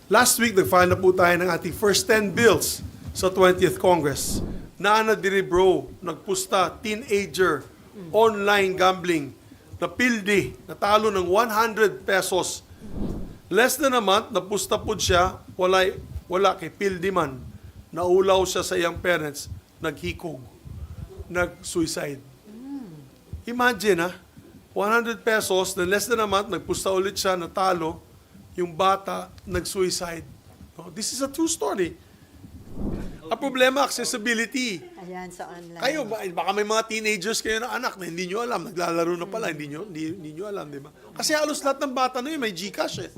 Last week, nag-file na po tayo ng ating first 10 bills sa 20th Congress. Naana diri bro, nagpusta, teenager, online gambling, napildi, natalo ng 100 pesos. Less than a month, napusta po siya, wala kay pildi man. Naulaw siya sa iyang parents, naghikog, nag-suicide. Imagine 100 pesos, then less than a month, nagpusta ulit siya, natalo, yung bata, nag-suicide. No, this is a true story. Ang problema, accessibility. Ayan, sa online. Kayo, baka may mga teenagers kayo na anak na hindi nyo alam, naglalaro na pala, hindi nyo alam, di ba? Kasi halos lahat ng bata na yun, may GCash eh.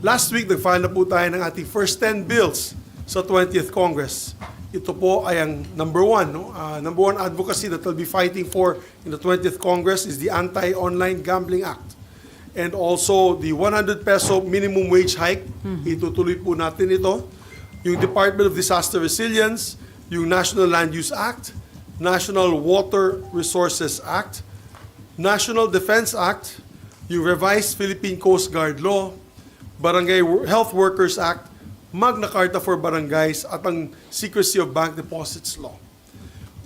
Last week, nag-file na po tayo ng ating first 10 bills sa 20th Congress. Ito po ay ang number one. No? Number one advocacy that we'll be fighting for in the 20th Congress is the Anti-Online Gambling Act. And also the 100 peso minimum wage hike. Itutuloy po natin ito. Yung Department of Disaster Resilience, yung National Land Use Act, National Water Resources Act, National Defense Act, yung Revised Philippine Coast Guard Law, Barangay Health Workers Act, Magna Carta for Barangays at ang Secrecy of Bank Deposits Law.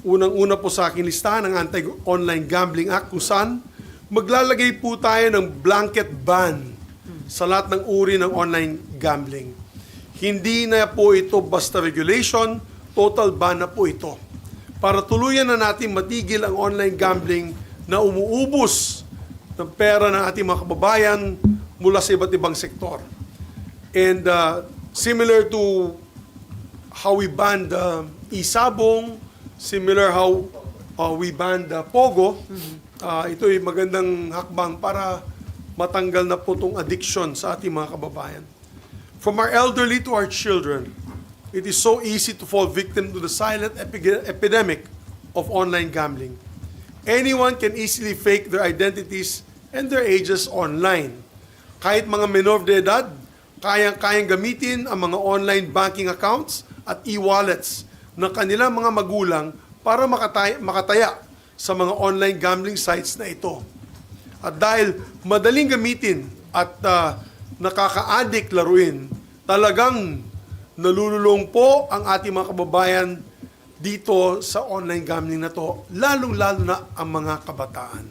Unang-una po sa aking listahan ang Anti-Online Gambling Act kung saan maglalagay po tayo ng blanket ban sa lahat ng uri ng online gambling. Hindi na po ito basta regulation, total ban na po ito. Para tuluyan na natin matigil ang online gambling na umuubos ng pera ng ating mga kababayan mula sa iba't ibang sektor. And similar to how we banned isabong, similar how we banned pogo, ito ay magandang hakbang para matanggal na po itong addiction sa ating mga kababayan. From our elderly to our children, it is so easy to fall victim to the silent epidemic of online gambling. Anyone can easily fake their identities and their ages online. Kahit mga minor de edad, kayang gamitin ang mga online banking accounts at e-wallets ng kanilang mga magulang para makataya sa mga online gambling sites na ito. At dahil madaling gamitin at nakaka-addict laruin, talagang nalululong po ang ating mga kababayan dito sa online gambling na to, lalong-lalo na ang mga kabataan.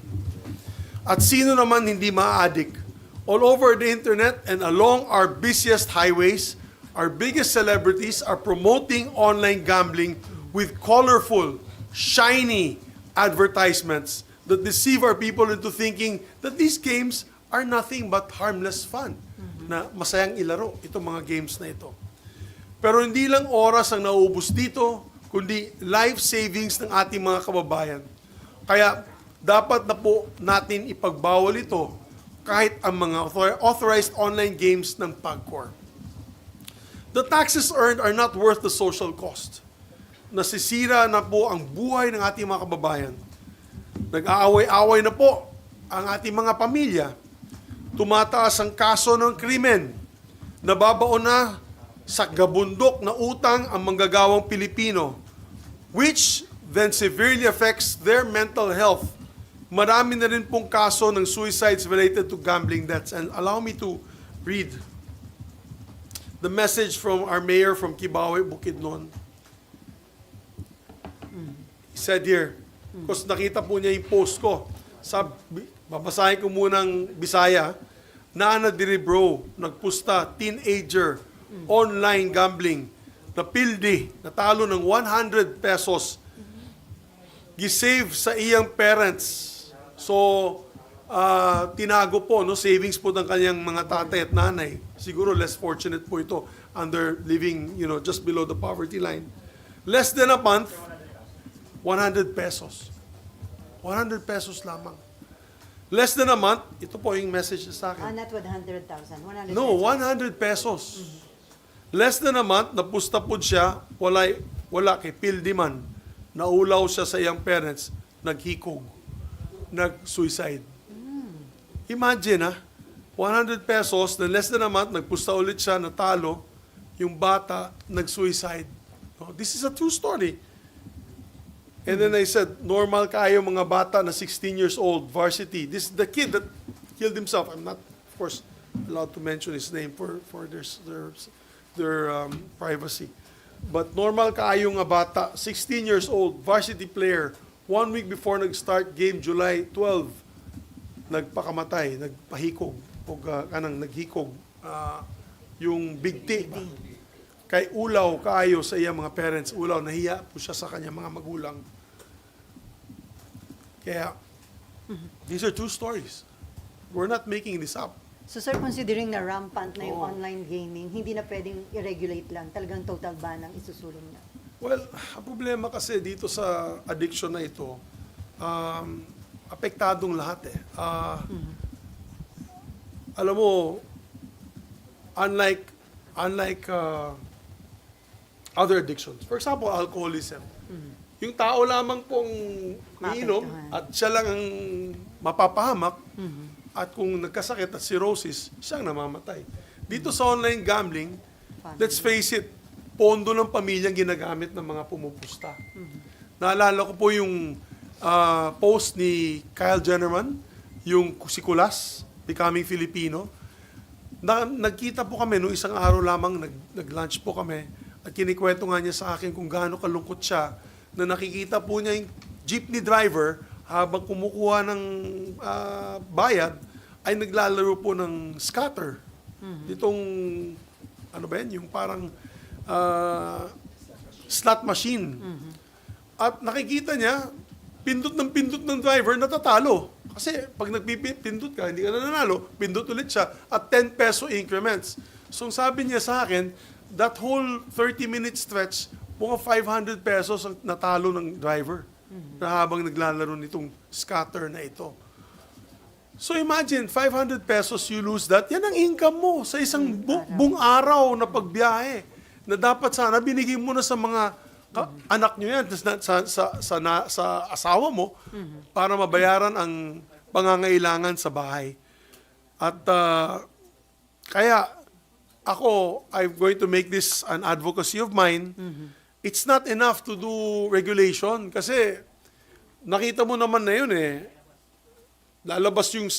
At sino naman hindi ma-addict? All over the internet and along our busiest highways, our biggest celebrities are promoting online gambling with colorful, shiny advertisements that deceive our people into thinking that these games are nothing but harmless fun. Na masayang ilaro itong mga games na ito. Pero hindi lang oras ang nauubos dito, kundi life savings ng ating mga kababayan. Kaya dapat na po natin ipagbawal ito kahit ang mga authorized online games ng PAGCOR. The taxes earned are not worth the social cost. Nasisira na po ang buhay ng ating mga kababayan. Nag-aaway-away na po ang ating mga pamilya. Tumataas ang kaso ng krimen. Nababaon na sa gabundok na utang ang manggagawang Pilipino, which then severely affects their mental health. Marami na rin pong kaso ng suicides related to gambling debts. And allow me to read the message from our mayor from Kibawe, Bukidnon. He said here, because nakita po niya yung post ko, babasahin ko munang Bisaya, Naana diri bro, nagpusta, teenager, online gambling, napildi, natalo ng 100 pesos, gisave sa iyang parents. So, tinago po, no, savings po ng kanyang mga tatay at nanay. Siguro less fortunate po ito under living, just below the poverty line. Less than a month, 100 pesos. 100 pesos lamang. Less than a month, ito po yung message sa akin. Not 100,000, 100 No, pesos. 100 pesos. Less than a month, napusta po siya, wala kay pildi man. Naulaw siya sa iyang parents, naghikog, nag-suicide. Imagine 100 pesos, then less than a month, nagpusta ulit siya, natalo, yung bata, nag-suicide. No, this is a true story. And then I said, normal kayo mga bata na 16 years old, varsity. This is the kid that killed himself. I'm not, of course, allowed to mention his name for their privacy. But normal kayo nga bata, 16 years old, varsity player, 1 week before nag-start game, July 12, nagpakamatay, nagpahikog, o kanang naghikog, yung bigti. Kay ulaw kaayo sa iya mga parents, ulaw, nahiya po siya sa kanya mga magulang. Kaya, these are true stories. We're not making this up. So sir, considering na rampant na yung online gaming, hindi na pwedeng i-regulate lang, talagang total ban ang isusulong niya. Well, ang problema kasi dito sa addiction na ito, apektadong lahat eh. Alam mo, unlike other addictions, for example, alcoholism, yung tao lamang pong iinom at siya lang ang mapapahamak, at kung nagkasakit at cirrhosis, siyang namamatay. Dito sa online gambling, let's face it, pondo ng pamilyang ginagamit ng mga pumupusta. Naalala ko po yung post ni Kyle Jennerman, yung si Kulas, Becoming Filipino. Nagkita po kami, nung isang araw lamang, nag-lunch po kami, at kinikwento nga niya sa akin kung gaano kalungkot siya, na nakikita po niya yung jeepney driver, habang kumukuha ng bayad, ay naglalaro po ng scatter. Ditong, ano ba yan, yung parang slot machine. At nakikita niya, pindot ng driver, natatalo. Kasi pag nagpipindot ka, hindi ka na nanalo, pindot ulit siya at 10 peso increments. So sabi niya sa akin, that whole 30-minute stretch, mga 500 pesos ang natalo ng driver na habang naglalaro nitong scatter na ito. So imagine, 500 pesos you lose that, yan ang income mo sa isang buong araw na pagbiyahe na dapat sana binigay mo na sa mga anak nyo yan, sa asawa mo, para mabayaran ang pangangailangan sa bahay. At kaya ako, I'm going to make this an advocacy of mine. It's not enough to do regulation kasi nakita mo naman na yun eh. Lalabas yung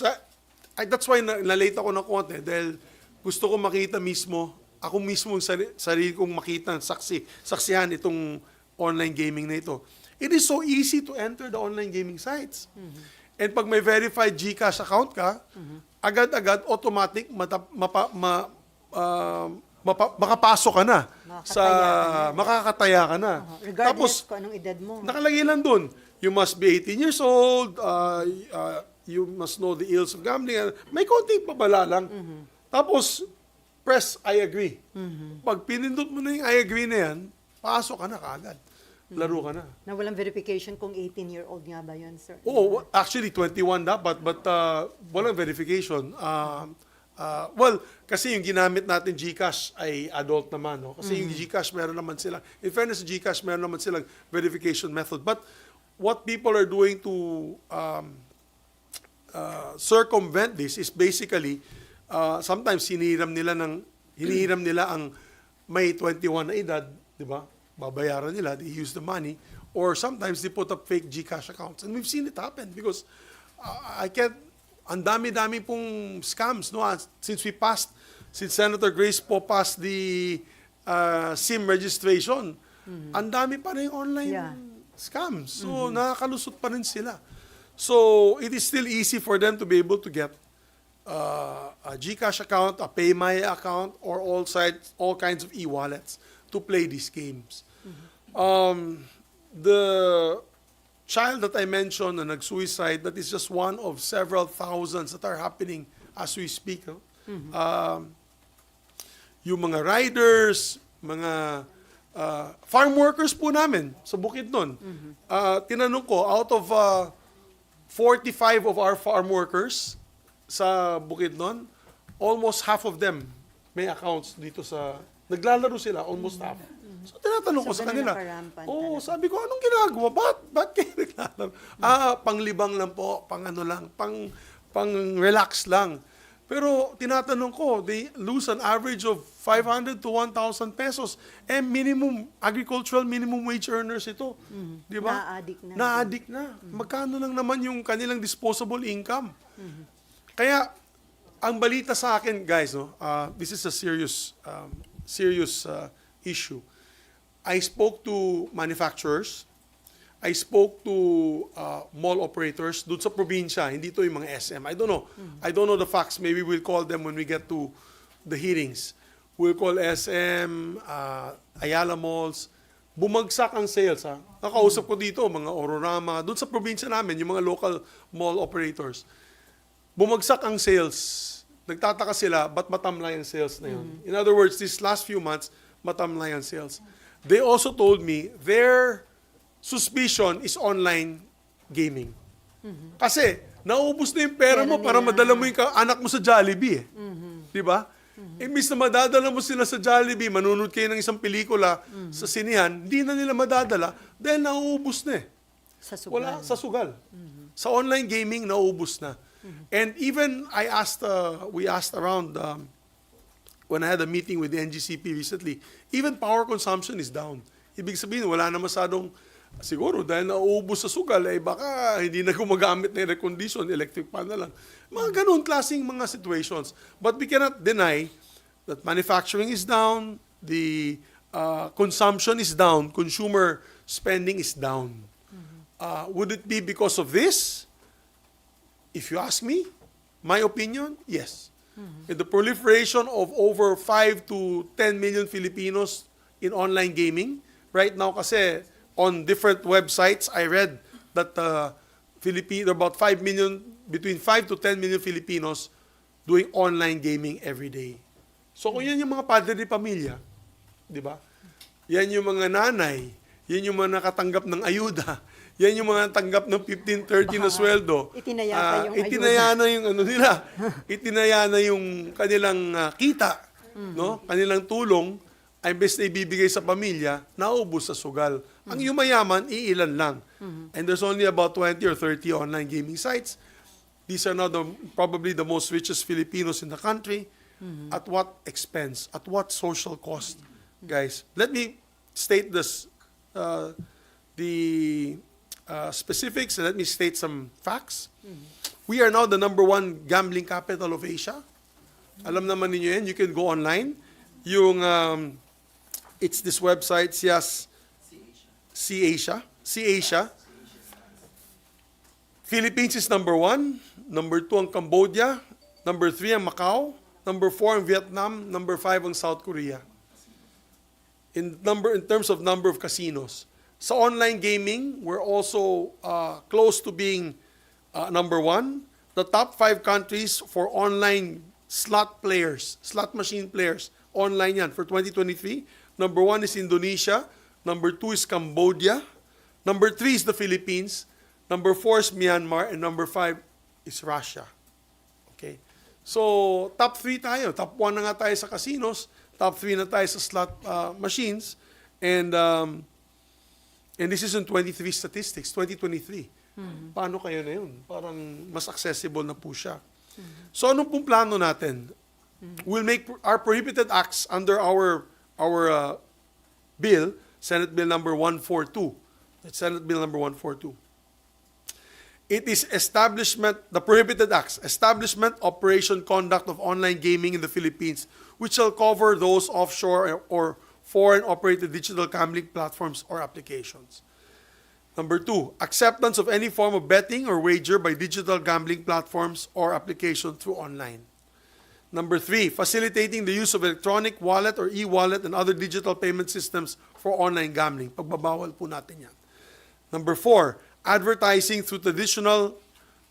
that's why na-late ako ng konti dahil gusto ko makita mismo, ako mismo sarili kong makita, saksihan itong online gaming na ito. It is so easy to enter the online gaming sites. And pag may verified GCash account ka, agad-agad automatic makapasok ka na makakataya ka na. Regardless Tapos kung anong edad mo. nakalagay lang doon, you must be 18 years old, you must know the ills of gambling. May konting pabala lang. Tapos press I agree. Pag pinindot mo na yung I agree na yan, pasok ka na kaagad. Laro ka na. Na walang verification kung 18-year-old nga ba yun, sir? Oo, actually 21 dapat, but walang verification. Well, kasi yung ginamit natin GCash ay adult naman, no? Kasi yung GCash meron naman silang, in fairness sa GCash meron naman silang verification method. But what people are doing to circumvent this is basically sometimes hinihiram nila ang may 21 na edad, di ba? Babayaran nila, they use the money, or sometimes they put up fake GCash accounts. And we've seen it happen because ang dami-dami pong scams, no? Since Senator Grace po passed the SIM registration, ang dami pa rin online scams. So, nakakalusot pa rin sila. So, it is still easy for them to be able to get a GCash account, a Paymaya account, or all kinds of e-wallets to play these games. The child that I mentioned na nag-suicide, that is just one of several thousands that are happening as we speak. No? Yung mga riders, mga farm workers po namin sa Bukidnon. Tinanong ko, out of 45 of our farm workers sa Bukidnon, almost half of them may accounts dito sa... Naglalaro sila, almost half. So, tinatanong ko sa kanila. Sabi ko, anong ginagawa? Ba't kayo naglalaro? Panglibang lang po, pang relax lang. Pero tinatanong ko, they lose an average of 500 to 1,000 pesos. Minimum, agricultural minimum wage earners ito. Di ba? Na-addict na. Na-addict na. Magkano lang naman yung kanilang disposable income? Kaya, ang balita sa akin, guys, no, this is a serious issue. I spoke to manufacturers. I spoke to mall operators doon sa probinsya, hindi to yung mga SM. I don't know. I don't know the facts. Maybe we'll call them when we get to the hearings. We'll call SM, Ayala Malls. Bumagsak ang sales. Ha? Nakausap ko dito, mga Ororama, doon sa probinsya namin, yung mga local mall operators. Bumagsak ang sales. Nagtataka sila, ba't matamlay ang sales na yun? In other words, these last few months, matamlay ang sales. They also told me their suspicion is online gaming. Kasi, nauubos na yung pera mo para madala mo yung anak mo sa Jollibee. Di ba? Imbis na madadala mo sila sa Jollibee, manunod kayo ng isang pelikula sa sinihan, hindi na nila madadala dahil nauubos na eh. Sa sugal. Wala, sa sugal. Sa online gaming, nauubos na. And even we asked around when I had a meeting with the NGCP recently, even power consumption is down. Ibig sabihin, wala na masyadong siguro dahil nauubos sa sugal, baka hindi na gumagamit ng air condition, electric fan na lang. Mga ganun klaseng mga situations. But we cannot deny that manufacturing is down, the consumption is down, consumer spending is down. Would it be because of this? If you ask me, my opinion, yes. In the proliferation of over 5 to 10 million Filipinos in online gaming, right now kasi on different websites, I read that about 5 million, between 5 to 10 million Filipinos doing online gaming every day. So kung yan yung mga padre de pamilya, di ba? Yan yung mga nanay, yan yung mga nakatanggap ng ayuda, yan yung mga tanggap ng 15, 30 na sweldo. Itinaya na yung ano nila. Itinaya na yung kanilang kita, no? Kanilang tulong. Ay best na ibibigay sa pamilya, naubos sa sugal. Ang yumayaman, iilan lang. And there's only about 20 or 30 online gaming sites. These are now probably the most richest Filipinos in the country. At what expense? At what social cost? Guys, let me state this, the specifics, and let me state some facts. We are now the #1 gambling capital of Asia. Alam naman ninyo yan, you can go online. Yung it's this website, C-Asia. Philippines is #1. #2 ang Cambodia. #3 ang Macau. #4 ang Vietnam. #5 ang South Korea. In terms of number of casinos. Sa online gaming, we're also close to being #1. The top 5 countries for online slot machine players, online yan for 2023. #1 is Indonesia. #2 is Cambodia. #3 is the Philippines. #4 is Myanmar. And #5 is Russia. Okay? So, top 3 tayo. Top 1 na nga tayo sa casinos. Top 3 na tayo sa slot machines. And this is in 23 statistics, 2023. Paano kayo na yun? Parang mas accessible na po siya. So, anong pong plano natin? We'll make our prohibited acts under our bill, Senate Bill number 142. That's Senate Bill number 142. It is the prohibited acts, establishment, operation, conduct of online gaming in the Philippines, which shall cover those offshore or foreign operated digital gambling platforms or applications. #2, acceptance of any form of betting or wager by digital gambling platforms or application through online. #3, facilitating the use of electronic wallet or e-wallet and other digital payment systems for online gambling. Pagbabawal po natin yan. #4, advertising through traditional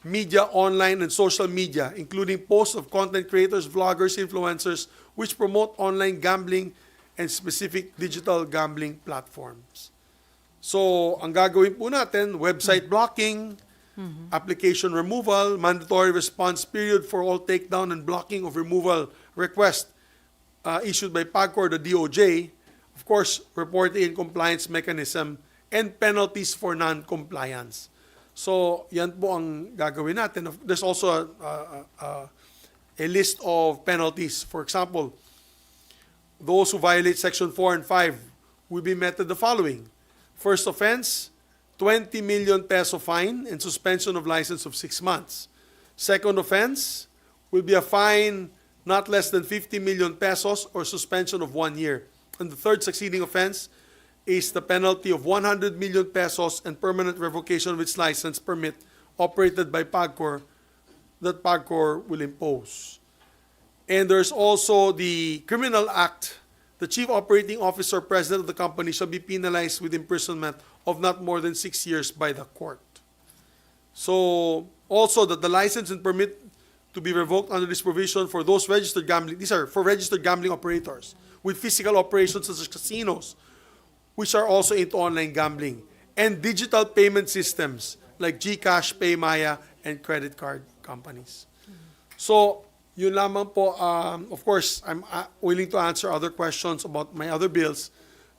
media, online, and social media, including posts of content creators, vloggers, influencers, which promote online gambling and specific digital gambling platforms. So, ang gagawin po natin, website blocking, application removal, mandatory response period for all takedown and blocking of removal request issued by PAGCOR, the DOJ, of course, reporting and compliance mechanism, and penalties for non-compliance. So, yan po ang gagawin natin. There's also a list of penalties. For example, those who violate Section 4 and 5 will be met with the following. First offense, 20 million peso fine and suspension of license of 6 months. Second offense will be a fine not less than 50 million pesos or suspension of 1 year. And the third succeeding offense is the penalty of 100 million pesos and permanent revocation of its license permit operated by PAGCOR that PAGCOR will impose. And there's also the Criminal Act. The chief operating officer or president of the company shall be penalized with imprisonment of not more than 6 years by the court. So, also that the license and permit to be revoked under this provision for those registered gambling, these are for registered gambling operators with physical operations such as casinos, which are also into online gambling, and digital payment systems like GCash, Paymaya, and credit card companies. So, yun lamang po. Of course, I'm willing to answer other questions about my other bills.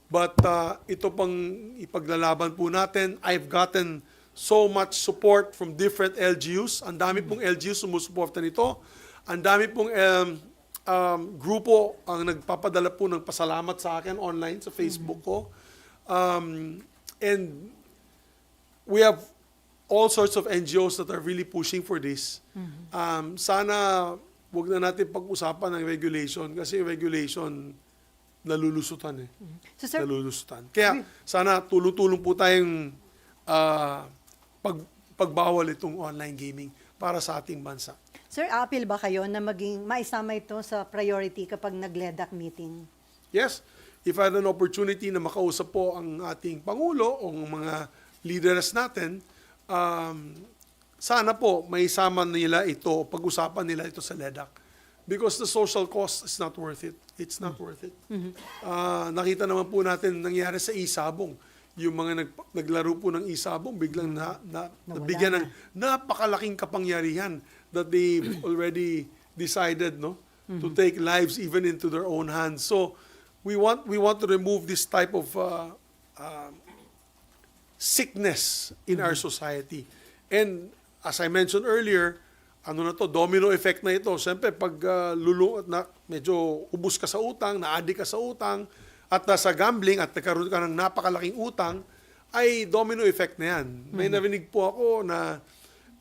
But ito pang ipaglalaban po natin. I've gotten so much support from different LGUs. Ang dami pong LGUs sumusuporta nito. Ang dami pong grupo ang nagpapadala po ng pasalamat sa akin online sa Facebook ko. And we have all sorts of NGOs that are really pushing for this. Sana wag na natin pag-usapan ng regulation kasi regulation nalulusutan So, sir, nalulusutan. Kaya sana tulong-tulong po tayong pagbawal itong online gaming para sa ating bansa. sir, appeal ba kayo na maisama ito sa priority kapag nag-LEDAC meeting? Yes, if I had an opportunity na makausap po ang ating Pangulo o mga leaders natin, sana po may sama nila ito, pag-usapan nila ito sa LEDAC. Because the social cost is not worth it. It's not worth it. Nakita naman po natin nangyari sa isabong. Yung mga naglaro po ng isabong, biglang nabigyan ng napakalaking kapangyarihan that they already decided to take lives even into their own hands. So we want to remove this type of sickness in our society. And as I mentioned earlier, domino effect na ito. Siyempre, pag medyo ubus ka sa utang, na-addict ka sa utang, at nasa gambling, at nagkaroon ka ng napakalaking utang, ay domino effect na yan. May narinig po ako na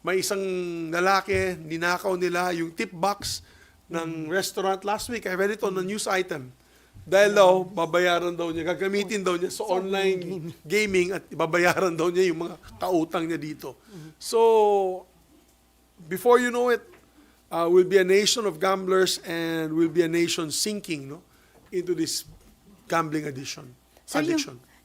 may isang lalaki, ninakaw nila yung tip box ng restaurant last week. I read it on a news item. Dahil daw, babayaran daw niya, gagamitin daw niya sa online gaming at babayaran daw niya yung mga kautang niya dito. So, before you know it, we'll be a nation of gamblers and we'll be a nation sinking into this gambling addiction.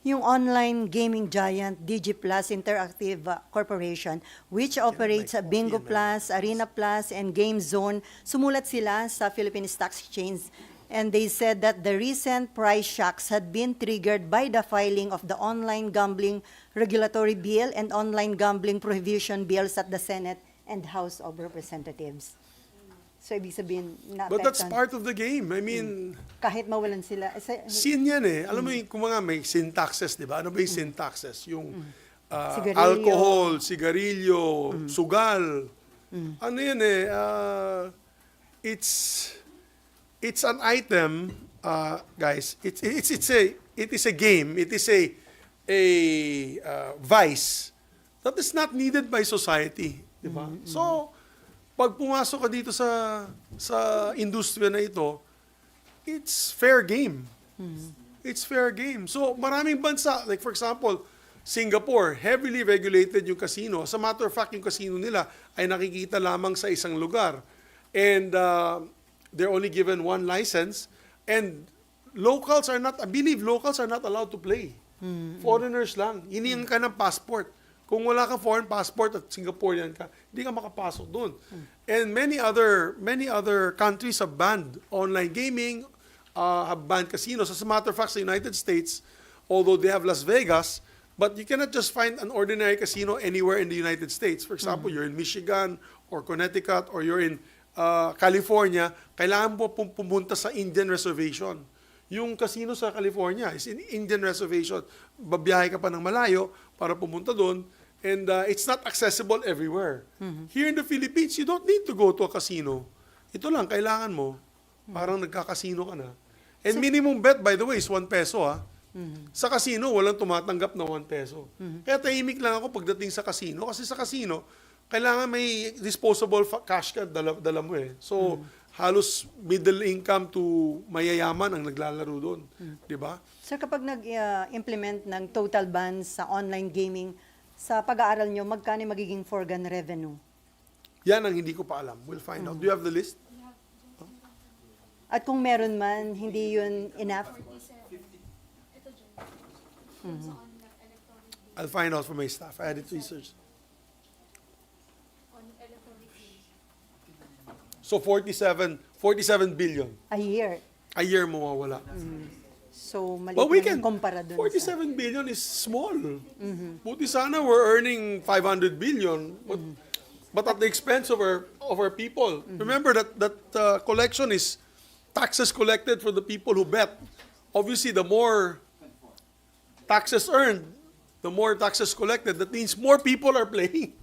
Yung online gaming giant, DigiPlus Interactive Corporation, which operates Bingo Plus, Arena Plus, and Game Zone, sumulat sila sa Philippine Stock Exchange. And they said that the recent price shocks had been triggered by the filing of the online gambling regulatory bill and online gambling prohibition bills at the Senate and House of Representatives. So, ibig sabihin, But that's part of the game. I mean, kahit mawalan sila. sin yan Alam mo kung mga may sin taxes, di ba? Ano ba yung sin taxes? Yung Sigarilyo. alcohol, sigarilyo, sugal. Ano yan it's an item, guys. It is a game. It is a vice that is not needed by society, di ba? So, pag pumasok ka dito sa industriya na ito, it's fair game. It's fair game. So, maraming bansa, like for example, Singapore, heavily regulated yung casino. As a matter of fact, yung casino nila ay nakikita lamang sa isang lugar. And they're only given one license. And I believe locals are not allowed to play. Foreigners lang. Hinihingan ka ng passport. Kung wala ka foreign passport at Singaporean ka, hindi ka makapasok doon. And many other countries have banned online gaming, have banned casinos. As a matter of fact, sa United States, although they have Las Vegas, but you cannot just find an ordinary casino anywhere in the United States. For example, you're in Michigan or Connecticut or you're in California, kailangan mo pumunta sa Indian reservation. Yung casino sa California is in Indian reservation. Babiyahe ka pa ng malayo para pumunta doon. And it's not accessible everywhere. Here in the Philippines, you don't need to go to a casino. ito lang, kailangan mo, parang nagkakasino ka na. And minimum bet, by the way, is 1 peso, ha? Sa casino, walang tumatanggap na 1 peso. Kaya tahimik lang ako pagdating sa casino. Kasi sa casino, kailangan may disposable cash ka, dala mo eh. So, halos middle income to mayayaman ang naglalaro doon. Di ba? Sir, kapag nag-implement ng total ban sa online gaming, sa pag-aaral nyo, magkano yung magiging foregone revenue? Yan ang hindi ko pa alam. We'll find out. Do you have the list? At kung meron man, hindi yun enough? I'll find out from my staff. I had it researched. So 47 billion. A year. A year mawawala. So, maliit But we na can, yung kumpara dun 47 billion is small. Buti sana we're earning 500 billion, but at the expense of our people. Remember that collection is taxes collected for the people who bet. Obviously, the more taxes earned, the more taxes collected. That means more people are playing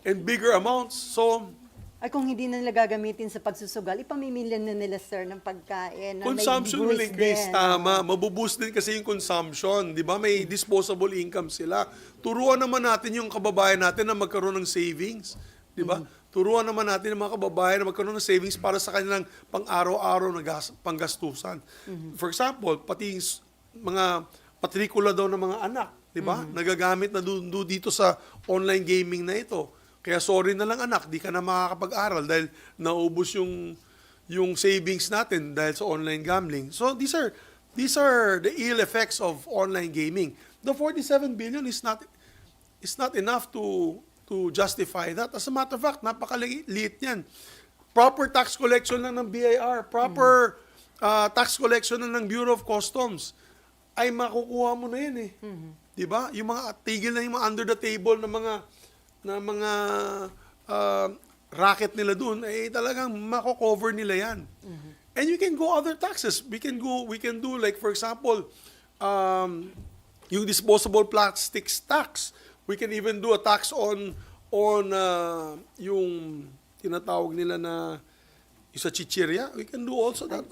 and bigger amounts. So, Ay kung hindi na nila gagamitin sa pagsusugal, ipamimili na nila, sir, ng pagkain. Na consumption may will boost increase. din. Tama. Mabuboost din kasi yung consumption. Di ba? May disposable income sila. Turuan naman natin yung kababayan natin na magkaroon ng savings. Di ba? Turuan naman natin ang mga kababayan na magkaroon ng savings para sa kanilang pang-araw-araw na panggastusan. For example, pati mga patrikula daw ng mga anak. Di ba? Nagagamit na dito sa online gaming na ito. Kaya sorry na lang anak, di ka na makakapag-aral dahil naubos yung savings natin dahil sa online gambling. So these are the ill effects of online gaming. The 47 billion is not enough to justify that. As a matter of fact, napakaliit yan. Proper tax collection lang ng BIR, proper tax collection lang ng Bureau of Customs, ay makukuha mo na yan eh. Di ba? Yung mga tigil na yung mga under the table na mga racket nila doon, eh talagang mako-cover nila yan. And you can go other taxes. We can do like for example, yung disposable plastics tax. We can even do a tax on yung tinatawag nila na yung sa chichirya. We can do also that.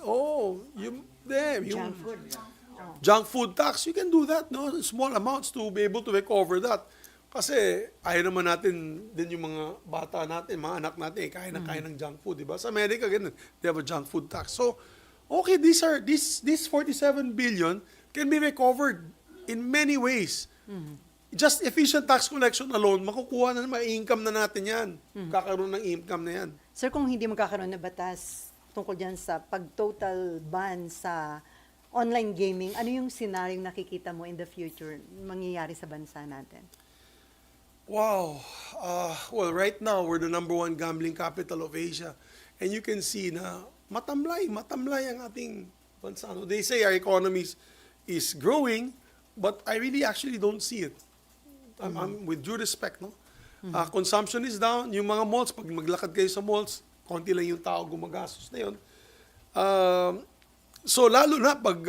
Yung junk food tax. You can do that, no? Small amounts to be able to recover that. Kasi ayaw naman natin din yung mga bata natin, mga anak natin, kaya ng junk food, di ba? Sa America, ganun, they have a junk food tax. So, okay, this 47 billion can be recovered in many ways. Just efficient tax collection alone, makukuha na may income na natin yan. Kakaroon ng income na yan. Sir, kung hindi magkakaroon na batas tungkol dyan sa pag-total ban sa online gaming, ano yung scenario nakikita mo in the future mangyayari sa bansa natin? Wow. Well, right now, we're the #1 gambling capital of Asia. And you can see na matamlay ang ating bansa. They say our economy is growing, but I really actually don't see it. I'm with due respect, no? Consumption is down. Yung mga malls, pag maglakad kayo sa malls, konti lang yung tao gumagastos na yun. So, lalo na pag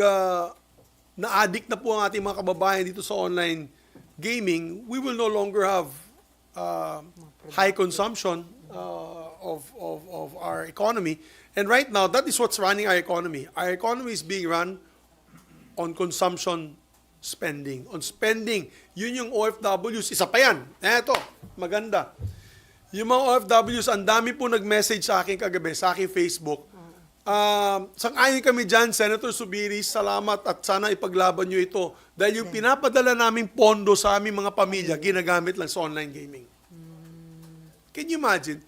na-addict na po ang ating mga kababayan dito sa online gaming, we will no longer have high consumption of our economy. And right now, that is what's running our economy. Our economy is being run on consumption spending. On spending. Yun yung OFWs. Isa pa yan. Eto, maganda. Yung mga OFWs, ang dami po nag-message sa akin kagabi, sa aking Facebook. Sang-ayon kami dyan, Senator Zubiri, salamat at sana ipaglaban nyo ito. Dahil yung pinapadala naming pondo sa aming mga pamilya, ginagamit lang sa online gaming. Can you imagine?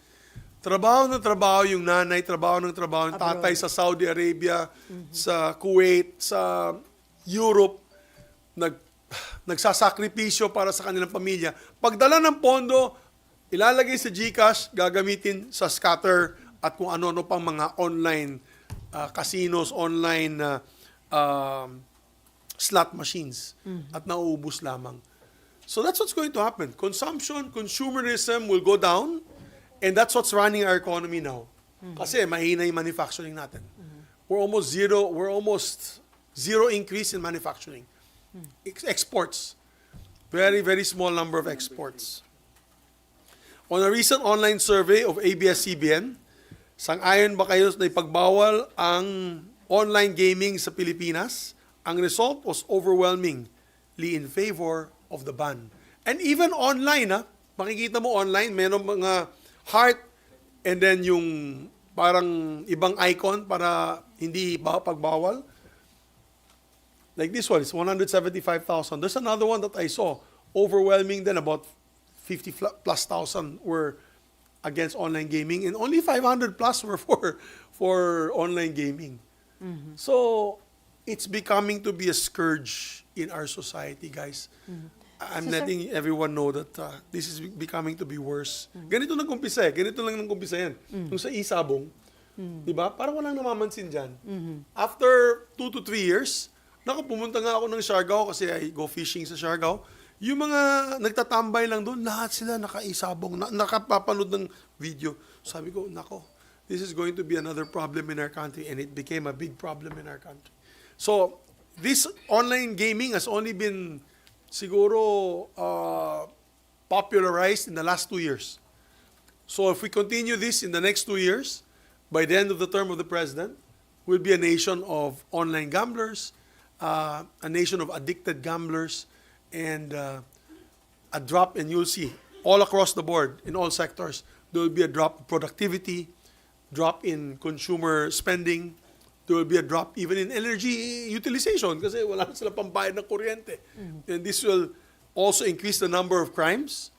Trabaho ng trabaho yung nanay, trabaho ng trabaho yung tatay sa Saudi Arabia, sa Kuwait, sa Europe, nagsasakripisyo para sa kanilang pamilya. Pagdala ng pondo, ilalagay sa GCash, gagamitin sa scatter at kung ano-ano pang mga online casinos, online slot machines at nauubos lamang. So that's what's going to happen. Consumption, consumerism will go down and that's what's running our economy now. Kasi mahina yung manufacturing natin. We're almost zero increase in manufacturing. Exports. Very, very small number of exports. On a recent online survey of ABS-CBN, Sang-ayon ba kayo na ipagbawal ang online gaming sa Pilipinas? Ang result was overwhelmingly in favor of the ban. And even online, makikita mo online, meron mga heart and then yung parang ibang icon para hindi pagbawal. Like this one, it's 175,000. There's another one that I saw, overwhelming then about 50 plus thousand were against online gaming and only 500 plus were for online gaming. So it's becoming to be a scourge in our society, guys. I'm So, sir- letting everyone know that this is becoming to be worse. Ganito nag-umpisa eh. Ganito lang nag-umpisa yan. Yung sa isabong, di ba? Parang walang namamansin dyan. After 2 to 3 years, pumunta nga ako ng Siargao kasi I go fishing sa Siargao. Yung mga nagtatambay lang doon, lahat sila nakaisabong, nakapapanood ng video. Sabi ko, nako, this is going to be another problem in our country, and it became a big problem in our country. So, this online gaming has only been siguro popularized in the last 2 years. So if we continue this in the next 2 years, by the end of the term of the president, we'll be a nation of online gamblers, a nation of addicted gamblers, and a drop, and you'll see all across the board in all sectors, there will be a drop in productivity, drop in consumer spending, there will be a drop even in energy utilization kasi wala na sila pambayad ng kuryente. And this will also increase the number of crimes,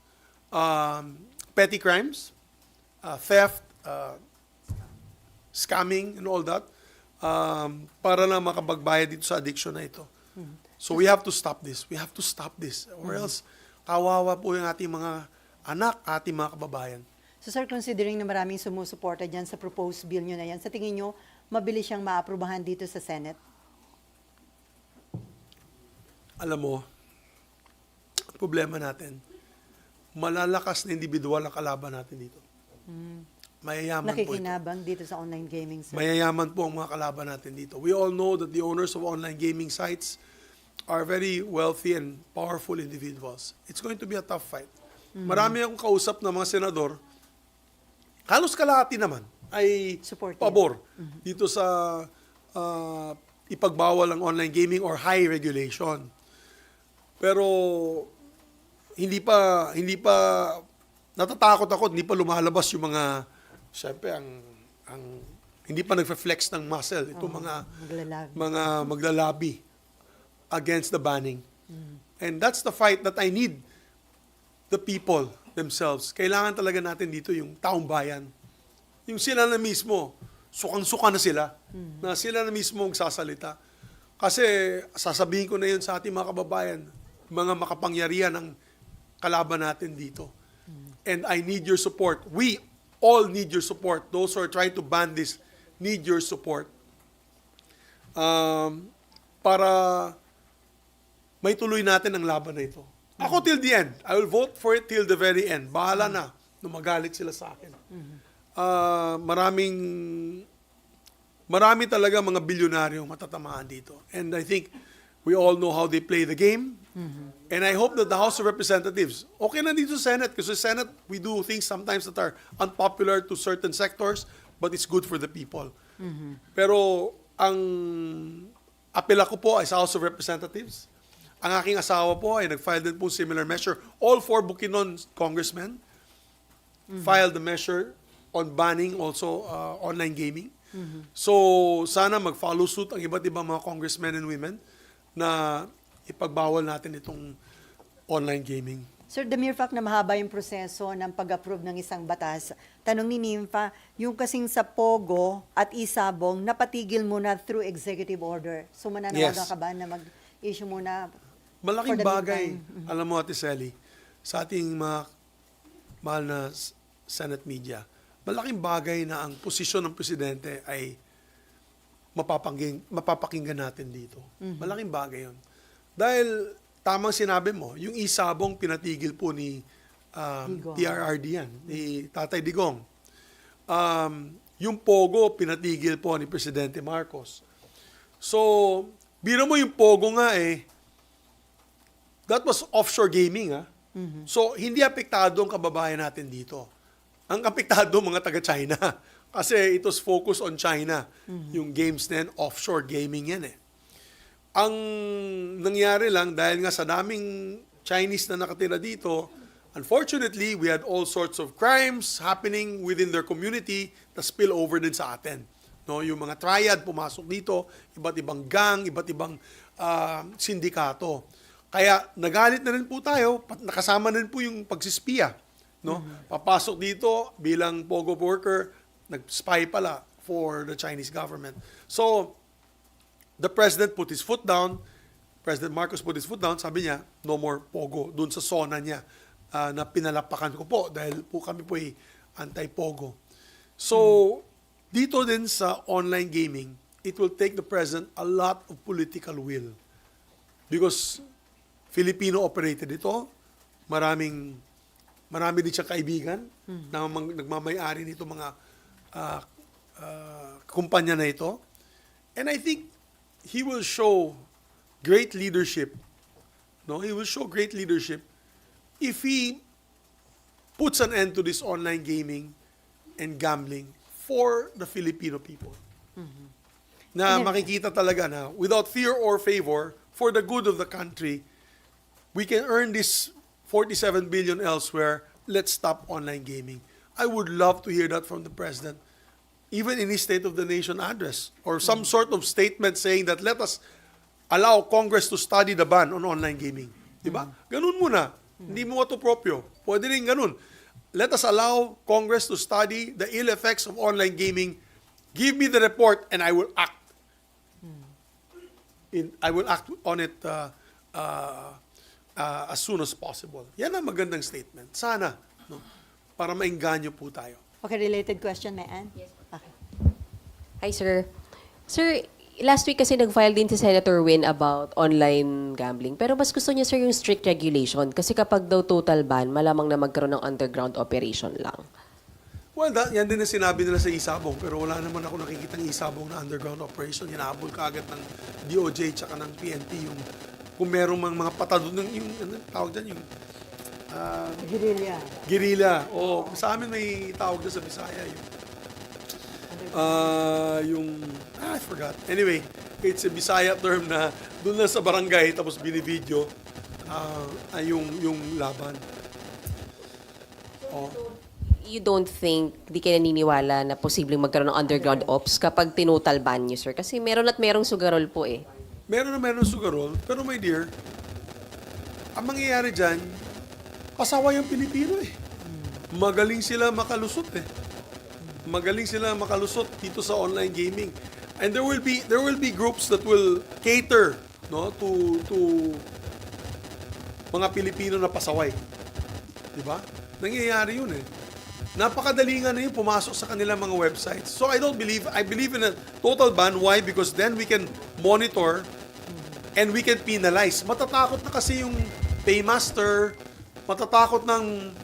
petty crimes, theft, scamming, and all that, para na makapagbayad dito sa addiction na ito. So we have to stop this. We have to stop this. Or else, kawawa po yung ating mga anak, ating mga kababayan. So sir, considering na maraming sumusuporta dyan sa proposed bill nyo na yan, sa tingin nyo, mabilis siyang maaprubahan dito sa Senate? Alam mo, problema natin, malalakas na individual ang kalaban natin dito. Mayayaman po ito. Nakikinabang dito sa online gaming, sir? Mayayaman po ang mga kalaban natin dito. We all know that the owners of online gaming sites are very wealthy and powerful individuals. It's going to be a tough fight. Marami akong kausap na mga senador, halos kalahati naman ay Supportive. pabor dito sa ipagbawal ang online gaming or high regulation. Pero hindi pa natatakot ako, hindi pa lumalabas yung mga syempre ang hindi pa nagfe-flex ng muscle itong mga maglalabi against the banning. And that's the fight that I need the people themselves. Kailangan talaga natin dito yung taong bayan. Yung sila na mismo, sukang-suka na sila, na sila na mismo ang sasalita. Kasi sasabihin ko na yun sa ating mga kababayan, mga makapangyarihan ng kalaban natin dito. And I need your support. We all need your support. Those who are trying to ban this need your support. Para may tuloy natin ang laban na ito. Ako till the end. I will vote for it till the very end. Bahala na nung magalit sila sa akin. Marami talaga mga bilyonaryo matatamaan dito. And I think we all know how they play the game. And I hope that the House of Representatives, okay na dito sa Senate, kasi sa Senate, we do things sometimes that are unpopular to certain sectors, but it's good for the people. Pero ang apela ko po ay sa House of Representatives. Ang aking asawa po ay nag-file din po similar measure. All 4 Bukidnon congressmen filed the measure on banning also online gaming. So, sana mag-follow suit ang iba't ibang mga congressmen and women na ipagbawal natin itong online gaming. Sir, the mere fact na mahaba yung proseso ng pag-approve ng isang batas, tanong ni Nympha, yung kasing sa Pogo at Isabong, napatigil muna through executive order. So, mananawagan ka ba na mag-issue muna? Malaking for the bagay, meantime? alam mo Ate Sally, sa ating mga mahal na Senate media, malaking bagay na ang posisyon ng Presidente ay mapapakinggan natin dito. Malaking bagay yun. Dahil, tamang sinabi mo, yung Isabong pinatigil po ni PRRD yan, ni Tatay Digong. Yung Pogo pinatigil po ni Presidente Marcos. So, biro mo yung Pogo nga that was offshore gaming. So, hindi apektado ang kababayan natin dito. Ang apektado mga taga-China. Kasi it was focused on China. Yung games na yan, offshore gaming yan eh. Ang nangyari lang, dahil nga sa daming Chinese na nakatira dito, unfortunately, we had all sorts of crimes happening within their community na spill over din sa atin. No, yung mga triad pumasok dito, iba't ibang gang, iba't ibang sindikato. Kaya nagalit na rin po tayo, nakasama na rin po yung pagsispiya. No? Papasok dito bilang POGO worker, nag-spy pala for the Chinese government. So, the president put his foot down, President Marcos put his foot down, sabi niya, no more POGO, dun sa zona niya na pinalapakan ko po dahil po kami po ay anti-POGO. So, dito din sa online gaming, it will take the president a lot of political will. Because Filipino operated ito, marami din siyang kaibigan na nagmamayari nito mga kumpanya na ito. And I think he will show great leadership. No, he will show great leadership if he puts an end to this online gaming and gambling for the Filipino people. Na makikita talaga na without fear or favor, for the good of the country, we can earn this 47 billion elsewhere. Let's stop online gaming. I would love to hear that from the president, even in his State of the Nation address, or some sort of statement saying that let us allow Congress to study the ban on online gaming. Diba? Ganun muna. Hindi mo ito proprio. Pwede rin ganun. Let us allow Congress to study the ill effects of online gaming. Give me the report and I will act. I will act on it as soon as possible. Yan ang magandang statement. Sana, no? Para maingganyo po tayo. Okay, related question, may Ann? Yes. Okay. Hi, sir. Sir, last week kasi nag-file din si Senator Win about online gambling. Pero mas gusto niya, sir, yung strict regulation. Kasi kapag daw total ban, malamang na magkaroon ng underground operation lang. Well, yan din ang sinabi nila sa Isabong, pero wala naman ako nakikitang Isabong na underground operation. Hinahabol ka agad ng DOJ tsaka ng PNP yung kung merong mga patado ng yung ano tawag dyan yung guerrilla. O sa amin may tawag dyan sa Bisaya I forgot. Anyway, it's a Bisaya term na doon lang sa barangay tapos binibidyo yung laban. You don't think, di kayo naniniwala na posibleng magkaroon ng underground ops kapag tinotal ban niyo, sir? Kasi meron at merong sugarol po eh. Meron sugarol, pero my dear, ang mangyayari dyan, pasaway ang Pilipino eh. Magaling sila makalusot eh. Magaling sila makalusot dito sa online gaming. And there will be groups that will cater, no, to mga Pilipino na pasaway. 'Di ba? Nangyayari 'yun eh. Napakadali nga na yun pumasok sa kanilang mga websites. So I believe in a total ban. Why? Because then we can monitor and we can penalize. Matatakot na kasi yung Paymaster, matatakot ng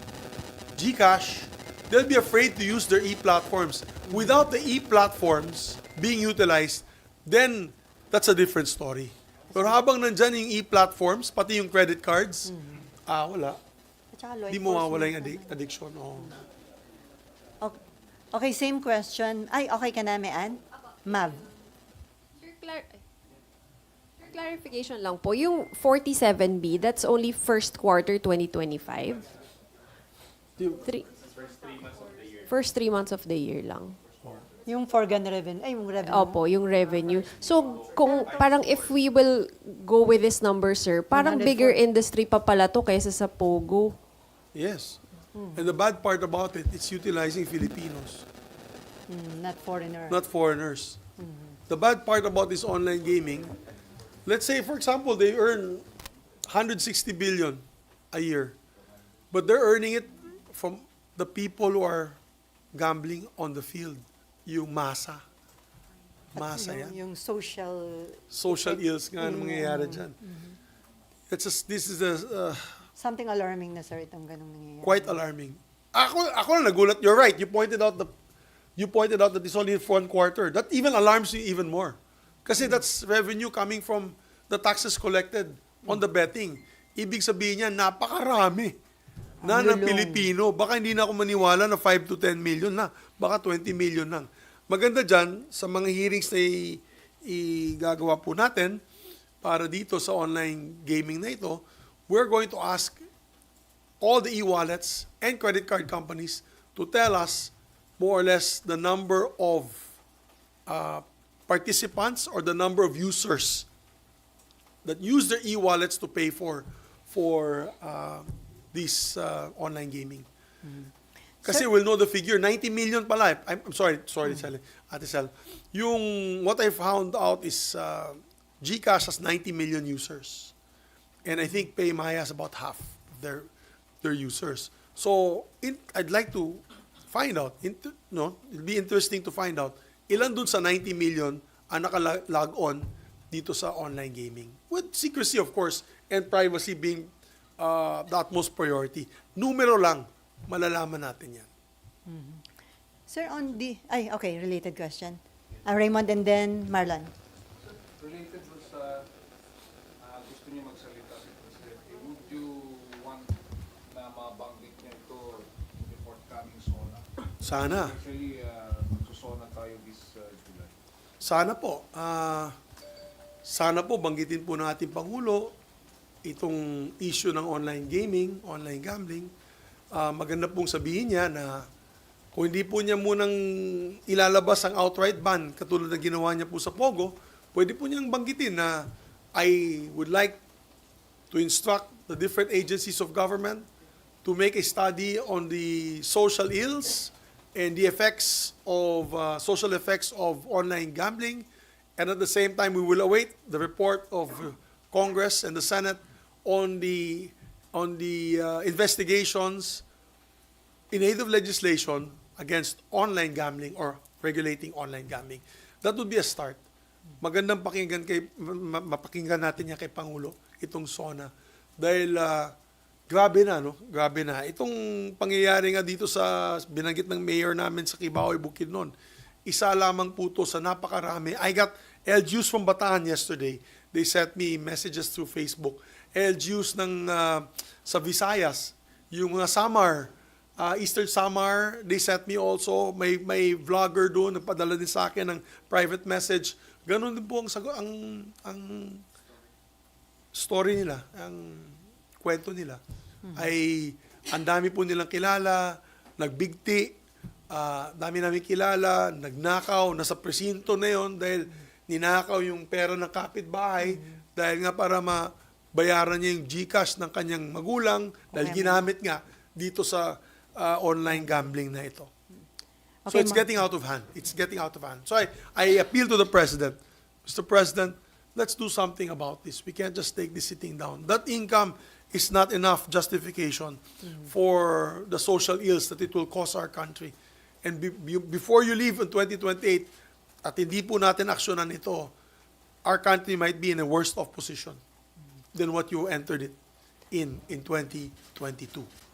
GCash. They'll be afraid to use their e-platforms. Without the e-platforms being utilized, then that's a different story. Pero habang nandyan yung e-platforms, pati yung credit cards, wala. Hindi mo mawala yung addiction. Oh. Okay, same question. Ay, okay ka na, may Ann? Mav. Sir, clarification lang po. Yung 47B, that's only first quarter 2025? First 3 months of the year lang. Yung foregone revenue. Ay, yung revenue. Opo, yung revenue. So, kung parang if we will go with this number, sir, parang 104. bigger industry pa pala to kaysa sa POGO. Yes. And the bad part about it, it's utilizing Filipinos, Not foreigner. not foreigners. The bad part about this online gaming, let's say, for example, they earn 160 billion a year, but they're earning it from the people who are gambling on the field. Yung masa. Masa yan. Yung Social ills nga ang mangyayari dyan. This is something alarming na, sir, itong ganong nangyayari. quite alarming. Ako na nagulat. You're right. You pointed out that it's only one quarter. That even alarms you even more. Kasi that's revenue coming from the taxes collected on the betting. Ibig sabihin niya, napakarami. na ng lulong. Pilipino. Baka hindi na ako maniwala na 5 to 10 million na. Baka 20 million lang. Maganda dyan, sa mga hearings na igagawa po natin para dito sa online gaming na ito, we're going to ask all the e-wallets and credit card companies to tell us more or less the number of participants or the number of users that use their e-wallets to pay for this online gaming. Kasi we'll know the figure, 90 million pala. I'm sorry, Sally, Ate Sel. What I found out is GCash has 90 million users. And I think Paymaya has about half of their users. So, I'd like to find out, it'll be interesting to find out, ilan dun sa 90 million ang naka-log on dito sa online gaming. With secrecy, of course, and privacy being the utmost priority. Numero lang, malalaman natin yan. Sir, related question. Raymond and then Marlon. Related po sa gusto niyo magsalita si President, would you want na mabanggit niyo ito in the forthcoming SONA? Sana. Actually, magsusona tayo this July. Sana po. Sana po banggitin po ng ating Pangulo itong issue ng online gaming, online gambling. Maganda pong sabihin niya na kung hindi po niya munang ilalabas ang outright ban katulad na ginawa niya po sa Pogo, pwede po niyang banggitin na I would like to instruct the different agencies of government to make a study on the social ills and the effects of social effects of online gambling, and at the same time we will await the report of Congress and the Senate on the investigations in aid of legislation against online gambling or regulating online gambling. That would be a start. Magandang mapakinggan natin yan kay Pangulo, itong SONA. Dahil grabe na, no? Grabe na. Itong pangyayari nga dito sa binanggit ng mayor namin sa Kibaoy, Bukidnon, isa lamang po to sa napakarami. I got LGUs from Bataan yesterday. They sent me messages through Facebook. LGUs sa Visayas, yung mga Samar, Eastern Samar, they sent me also, may vlogger doon, nagpadala din sa akin ng private message. Ganon din po ang story nila, ang kwento nila. Ay, ang dami po nilang kilala, nagbigti, dami namin kilala, nagnakaw, nasa presinto na yon dahil ninakaw yung pera ng kapitbahay, dahil nga para mabayaran niya yung GCash ng kanyang magulang, dahil ginamit nga dito sa online gambling na ito. So it's getting out of hand. It's getting out of hand. So I appeal to the President. Mr. President, let's do something about this. We can't just take this sitting down. That income is not enough justification for the social ills that it will cause our country. And before you leave in 2028, at hindi po natin aksyonan ito, our country might be in a worse off position than what you entered it in 2022.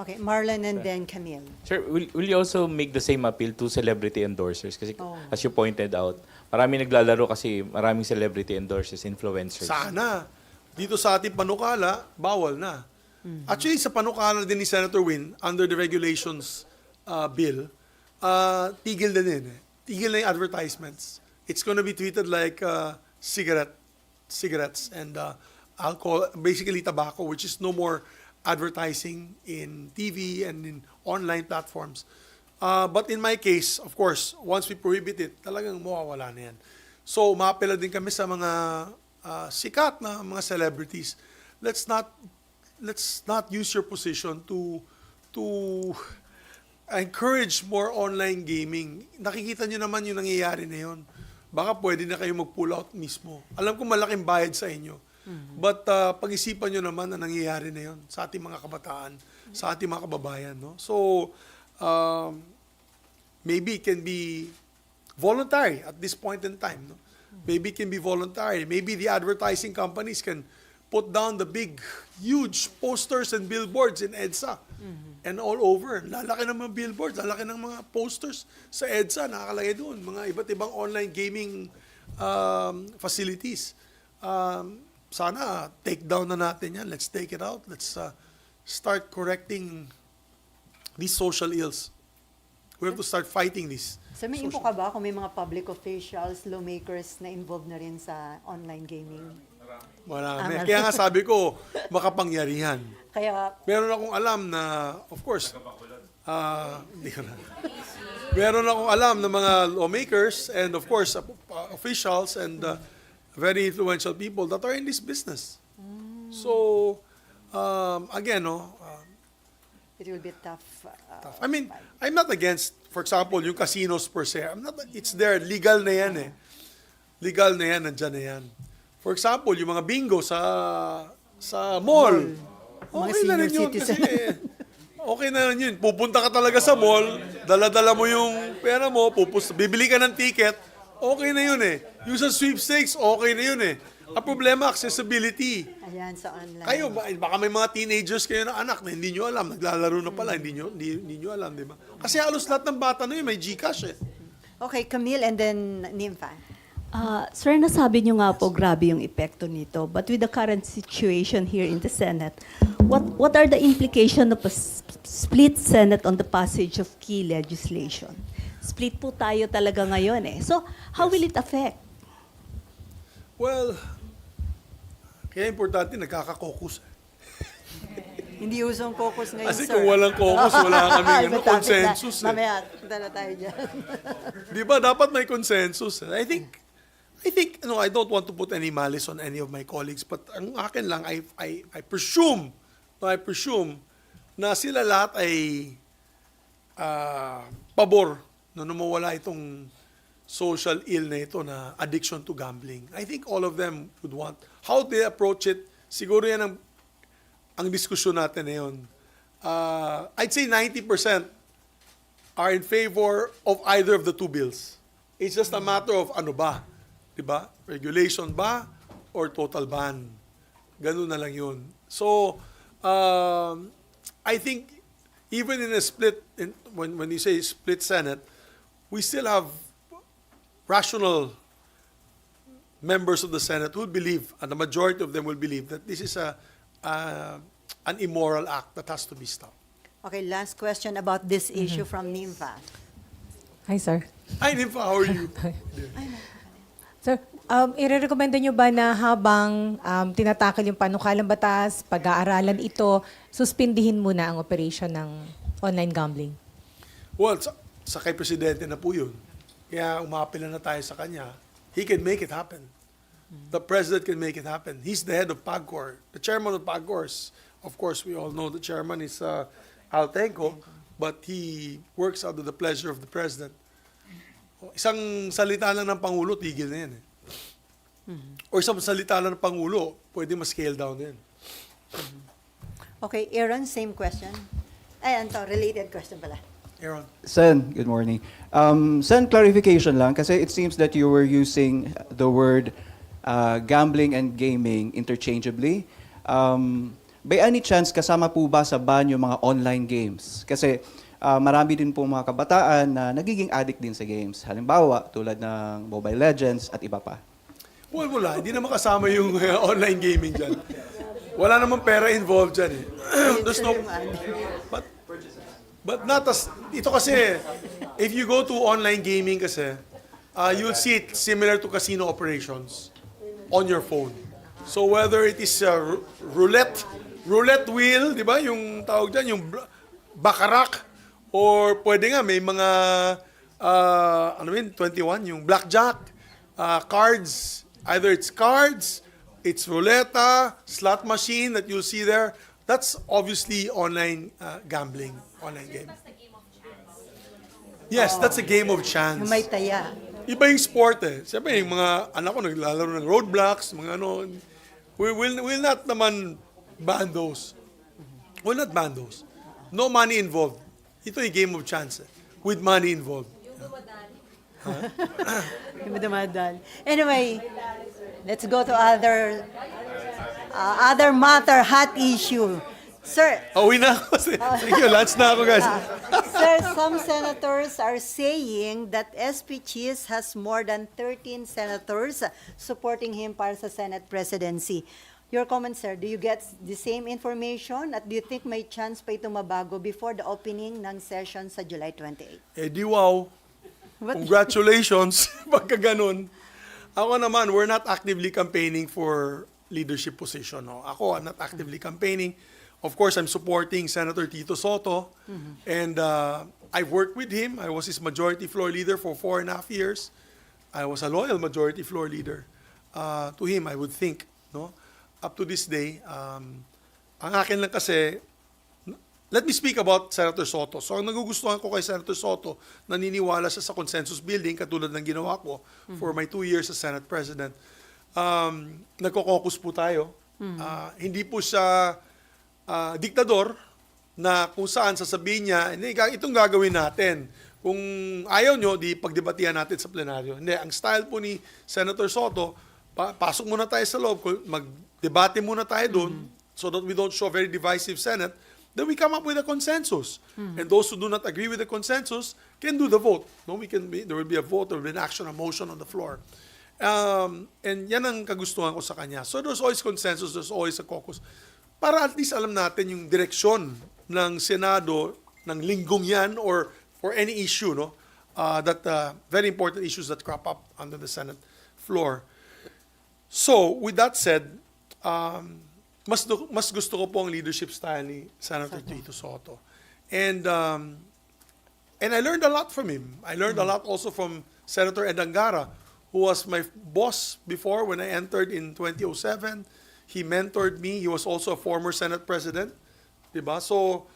Okay, Marlon and then Camille. Sir, will you also make the same appeal to celebrity endorsers? Kasi as you pointed out, marami naglalaro kasi maraming celebrity endorsers, influencers. Sana. Dito sa ating panukala, bawal na. Actually, sa panukala din ni Senator Win, under the regulations bill, tigil na din. Tigil na yung advertisements. It's gonna be treated like cigarettes and alcohol, basically tobacco, which is no more advertising in TV and in online platforms. But in my case, of course, once we prohibit it, talagang mawawala na yan. So, maapela din kami sa mga sikat na mga celebrities. Let's not use your position to encourage more online gaming. Nakikita nyo naman yung nangyayari na yun. Baka pwede na kayo mag-pull out mismo. Alam ko malaking bayad sa inyo. But pag-isipan nyo naman na nangyayari na yun sa ating mga kabataan, sa ating mga kababayan. No? So, maybe it can be voluntary at this point in time. No? Maybe it can be voluntary. Maybe the advertising companies can put down the big, huge posters and billboards in EDSA and all over. Lalaki ng mga billboards, lalaki ng mga posters sa EDSA, nakakalagay doon. Mga iba't ibang online gaming facilities. Sana take down na natin yan. Let's take it out. Let's start correcting these social ills. We have to start fighting this. So may info ka ba kung may mga public officials, lawmakers na involved na rin sa online gaming? Marami. Kaya nga sabi ko, makapangyarihan. Kaya, Meron akong alam na, of course, hindi ko na. Meron akong alam na mga lawmakers and of course, officials and very influential people that are in this business. So, again, it will be tough. I mean, I'm not against, for example, yung casinos per se. It's there, legal na yan eh. Legal na yan, nandyan na yan. For example, yung mga bingo sa mall. Mga Okay na rin senior yun kasi citizen. okay na rin yun. Pupunta ka talaga sa mall, dala-dala mo yung pera mo, bibili ka ng ticket, okay na yun eh. Yung sa sweepstakes, okay na yun eh. Ang problema, accessibility. Ayan, sa online. Kayo, baka may mga teenagers kayo na anak na hindi nyo alam, naglalaro na pala, hindi nyo alam, di ba? Kasi halos lahat ng bata na yun, may GCash eh. Okay, Camille and then Nympha. Sir, nasabi niyo nga po grabe yung epekto nito. But with the current situation here in the Senate, what are the implications of a split Senate on the passage of key legislation? Split po tayo talaga ngayon eh. So, how will it affect? Well, kaya importante, nagkaka-caucus. Hindi usong caucus ngayon, Kasi sir. kung walang caucus, wala kaming Iba topic na. consensus. Mamaya, punta na tayo dyan. Di ba? Dapat may consensus. I think, I don't want to put any malice on any of my colleagues, but ang akin lang, I presume na sila lahat ay pabor na mawala itong social ill na ito na addiction to gambling. I think all of them would want. How they approach it, siguro yan ang diskusyon natin na yun. I'd say 90% are in favor of either of the two bills. It's just a matter of ano ba, diba? Regulation ba or total ban? Ganun na lang yun. So, I think even in a split, when you say split Senate, we still have rational members of the Senate who believe, and the majority of them will believe, that this is an immoral act that has to be stopped. Okay, last question about this issue from Nympha. Hi, sir. Hi, Nympha, how are you? Sir, irerekomenda nyo ba na habang tinatakal yung panukalang batas, pag-aaralan ito, suspindihin muna ang operation ng online gambling? Well, sa kay Presidente na po yun. Kaya umapila na tayo sa kanya. He can make it happen. The President can make it happen. He's the head of PAGCOR. The chairman of PAGCOR is, of course, we all know the chairman is Altenco, but he works under the pleasure of the President. Isang salita lang ng Pangulo, tigil na yan eh. O isang salita lang ng Pangulo, pwede ma-scale down yan. Okay, Aaron, same question. Ay, Anto, related question pala. Aaron. Sen, good morning. Sen, clarification lang kasi it seems that you were using the word gambling and gaming interchangeably. By any chance, kasama po ba sa ban yung mga online games? Kasi marami din po mga kabataan na nagiging addict din sa games. Halimbawa, tulad ng Mobile Legends at iba pa. Well, wala. Hindi naman kasama yung online gaming dyan. Wala namang pera involved dyan eh. There's no... But not as... Ito kasi, if you go to online gaming kasi, you'll see it similar to casino operations on your phone. So whether it is roulette wheel, di ba? Yung tawag dyan, yung baccarat, or pwede nga may mga, 21, yung blackjack, cards, either it's cards, it's roulette, slot machine that you'll see there. That's obviously online gambling, online game. Yes, that's a game of chance. Yung may taya. Iba yung sport eh. Siyempre, yung mga anak ko naglalaro ng roadblocks, mga ano. We'll not naman ban those. We'll not ban those. No money involved. Ito yung game of chance eh. With money involved. Yung dumadal. Anyway, let's go to other matter, hot issue. Sir, Uwi na ako. Thank you. Lunch na ako, guys. Sir, some senators are saying that SP Cheese has more than 13 senators supporting him para sa Senate presidency. Your comment, sir, do you get the same information at do you think may chance pa ito mabago before the opening ng session sa July 28? Eh di wow. Congratulations. Pagka ganun. Ako naman, we're not actively campaigning for leadership position. No? Ako, I'm not actively campaigning. Of course, I'm supporting Senator Tito Soto. And I've worked with him. I was his majority floor leader for 4.5 years. I was a loyal majority floor leader to him, I would think. No? Up to this day, ang akin lang kasi, let me speak about Senator Soto. So, ang nagugustuhan ko kay Senator Soto, naniniwala siya sa consensus building, katulad ng ginawa ko for my 2 years as Senate President. Nagko-caucus po tayo. Hindi po siya diktador na kung saan sasabihin niya, itong gagawin natin. Kung ayaw nyo, di pagdebatihan natin sa plenaryo. Hindi, ang style po ni Senator Soto, pasok muna tayo sa loob, mag-debate muna tayo doon, so that we don't show a very divisive Senate, then we come up with a consensus. And those who do not agree with the consensus can do the vote. No, there will be a vote, there will be an action, a motion on the floor. And yan ang kagustuhan ko sa kanya. So there's always consensus, there's always a caucus. Para at least alam natin yung direksyon ng Senado ng linggong yan or for any issue, no? Very important issues that crop up under the Senate floor. So, with that said, mas gusto ko po ang leadership style ni Senator Tito Soto. And I learned a lot from him. I learned a lot also from Senator Ed Angara, who was my boss before when I entered in 2007. He mentored me. He was also a former Senate President. Diba? So,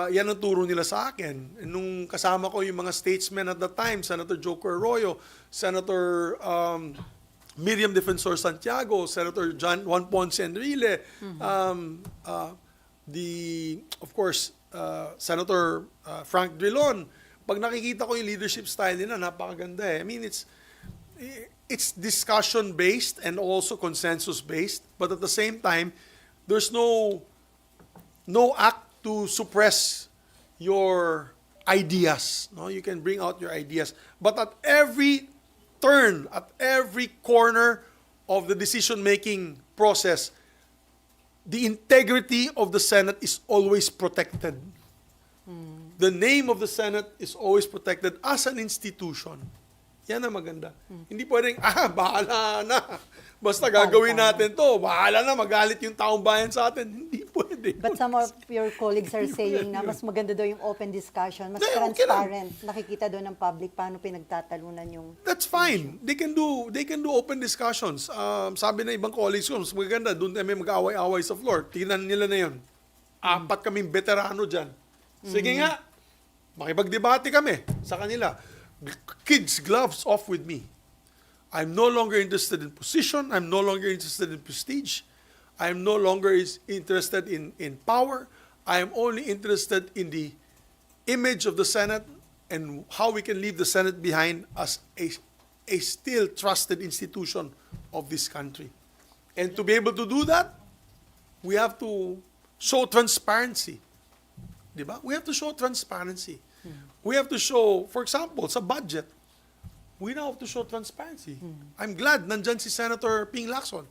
yan ang turo nila sa akin. Nung kasama ko yung mga statesmen at that time, Senator Joker Arroyo, Senator Miriam Defensor Santiago, Senator Juan Ponce Enrile, of course, Senator Frank Drilon. Pag nakikita ko yung leadership style nila, napakaganda eh. I mean, it's discussion-based and also consensus-based, but at the same time, there's no act to suppress your ideas. No, you can bring out your ideas, but at every turn, at every corner of the decision-making process, the integrity of the Senate is always protected. The name of the Senate is always protected as an institution. Yan ang maganda. Hindi pwedeng, bahala na. Basta gagawin natin to. Bahala na, magalit yung taong bayan sa atin. Hindi pwede. But some of your colleagues are saying na mas maganda daw yung open discussion, mas Okay, okay transparent. Nakikita doon ng public paano pinagtatalunan yung... That's fine. They can do open discussions. Sabi na ibang colleagues ko, mas maganda, doon kami mag-away-away sa floor. Tingnan nila na yun. 4 kaming veterano dyan. Sige nga, makipagdebate kami sa kanila. Kids, gloves off with me. I'm no longer interested in position. I'm no longer interested in prestige. I'm no longer interested in power. I am only interested in the image of the Senate and how we can leave the Senate behind as a still trusted institution of this country. And to be able to do that, we have to show transparency. Diba? We have to show transparency. We have to show, for example, sa budget, we now have to show transparency. I'm glad nandyan si Senator Ping Lacson.